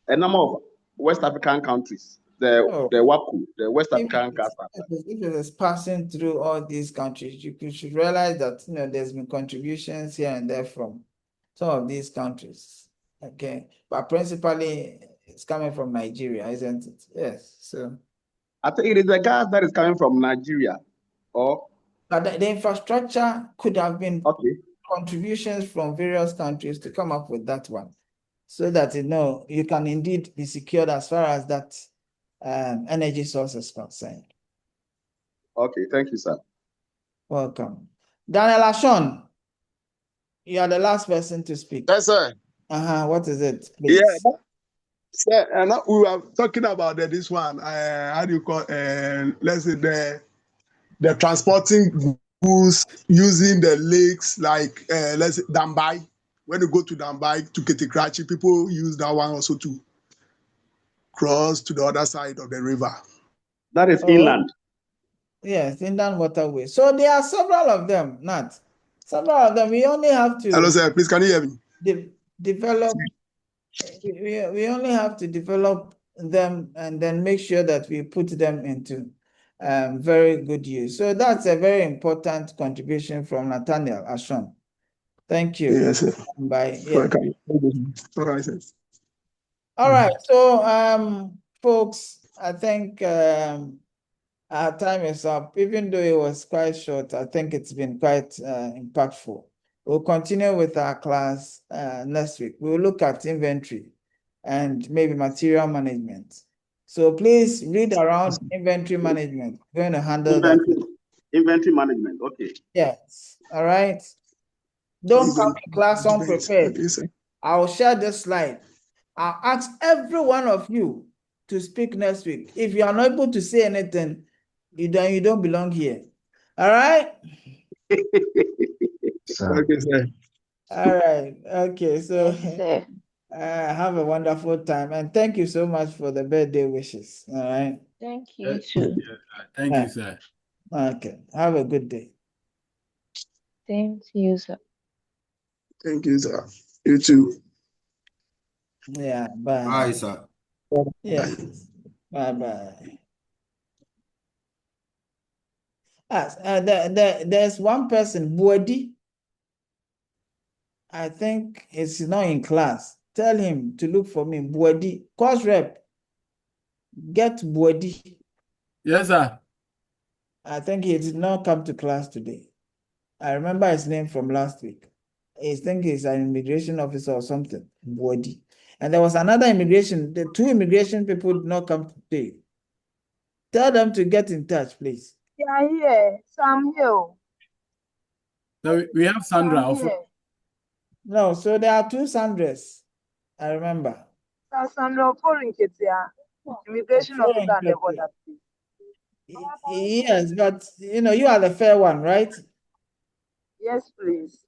a number of West African countries? The Wk4, the West African gas pipeline. If it is passing through all these countries, you should realize that there's been contributions here and there from some of these countries. Okay, but principally it's coming from Nigeria, isn't it? Yes. So I think it is the gas that is coming from Nigeria, or but the infrastructure could have been contributions from various countries to come up with that one, so that you can indeed be secured as far as that energy source is concerned. Okay, thank you, sir. Welcome. Daniel Ashon, you are the last person to speak. Yes, sir. What is it, please? Yeah, sir, and we were talking about this one. How do you call? Let's say the transporting goods using the lakes, like let's say Dambai. When you go to Dambai to Ketikrachi, people use that one also to cross to the other side of the river. That is inland. Yes, inland waterway. So there are several of them, Nat. Several of them. We only have to. Hello, sir. Please, can you hear me? Develop. We only have to develop them and then make sure that we put them into very good use. So that's a very important contribution from Nathaniel Ashon. Thank you. Yes, sir. Bye. Yeah. All right, sir. All right. So folks, I think our time is up. Even though it was quite short, I think it's been quite impactful. We'll continue with our class next week. We'll look at inventory and maybe material management. So please read around inventory management. We're going to handle that. Inventory management. Okay. Yes. All right. Don't come to class unprepared. I'll share this slide. I'll ask every one of you to speak next week. If you are not able to say anything, you don't belong here. All right? Okay, sir. All right. Okay. So Yes, sir. have a wonderful time. And thank you so much for the birthday wishes. All right. Thank you too. Thank you, sir. Okay. Have a good day. Same to you, sir. Thank you, sir. You too. Yeah. Bye. Bye, sir. Yeah. Bye. There's one person, Buodi. I think he's not in class. Tell him to look for me, Buodi. Course rep, get Buodi. Yes, sir. I think he did not come to class today. I remember his name from last week. I think he's an immigration officer or something, Buodi. And there was another immigration, the two immigration people did not come today. Tell them to get in touch, please. Yeah, here. So I'm here. So we have Sandra. I'm here. No, so there are two Sandras. I remember. Sandra foreign kids, yeah. Immigration officer and the border. Yes, but you are the fair one, right? Yes, please.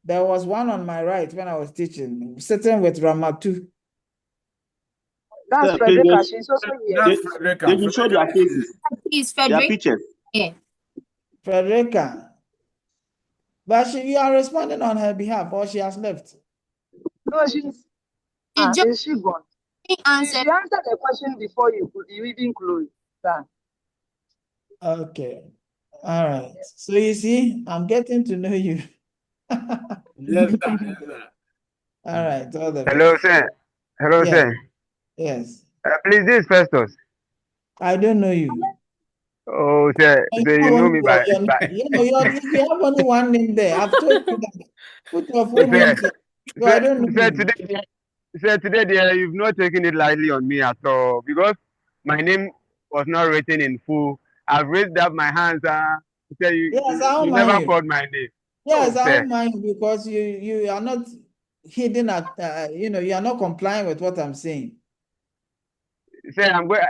There was one on my right when I was teaching, sitting with Ramatu. That's Sir, Frederica. please, She's also here. That's Frederica. they should show their faces, Is their Frederick pictures. here? Frederica. But you are responding on her behalf, or she has left. No, she's. Is she gone? She answered the question before you even close. Sir. Okay. All right. So you see, I'm getting to know you. Yes, sir. Yes, sir. All right. All the Hello, best. sir. Hello, Yes. sir. Yes. Please, this is Festus. I don't know you. Oh, sir. You So you know me by, if you have only one name there, I've told you that. Put your full name, sir. sir. So I don't know Sir, you. today, dear, you've not taken it lightly on me at all because my name was not written in full. I've raised up my hands. Sir, Yes, I don't you mind never you. called my name. Yes, Oh, I sir. don't mind because you are not hidden at you are not complying with what I'm saying. Sir, I'm going.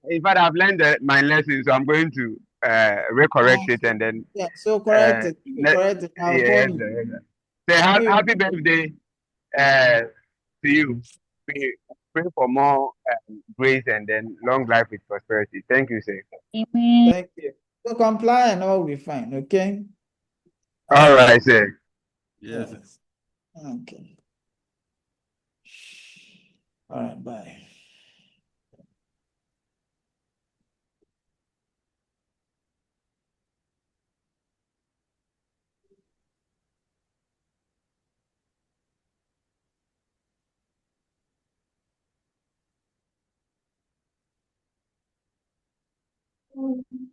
In fact, I've learned my lesson, so I'm going to recorrect it and then. Yeah, so correct it. Correct it. I'll call Yes, you. sir. Yes, sir. Sir, happy birthday to you. We pray for more grace and then long life with prosperity. Thank you, sir. Amen. Thank you. So comply and all will be fine, okay? All right, sir. Yes. Yes. Okay. All right, bye. Mm-hmm.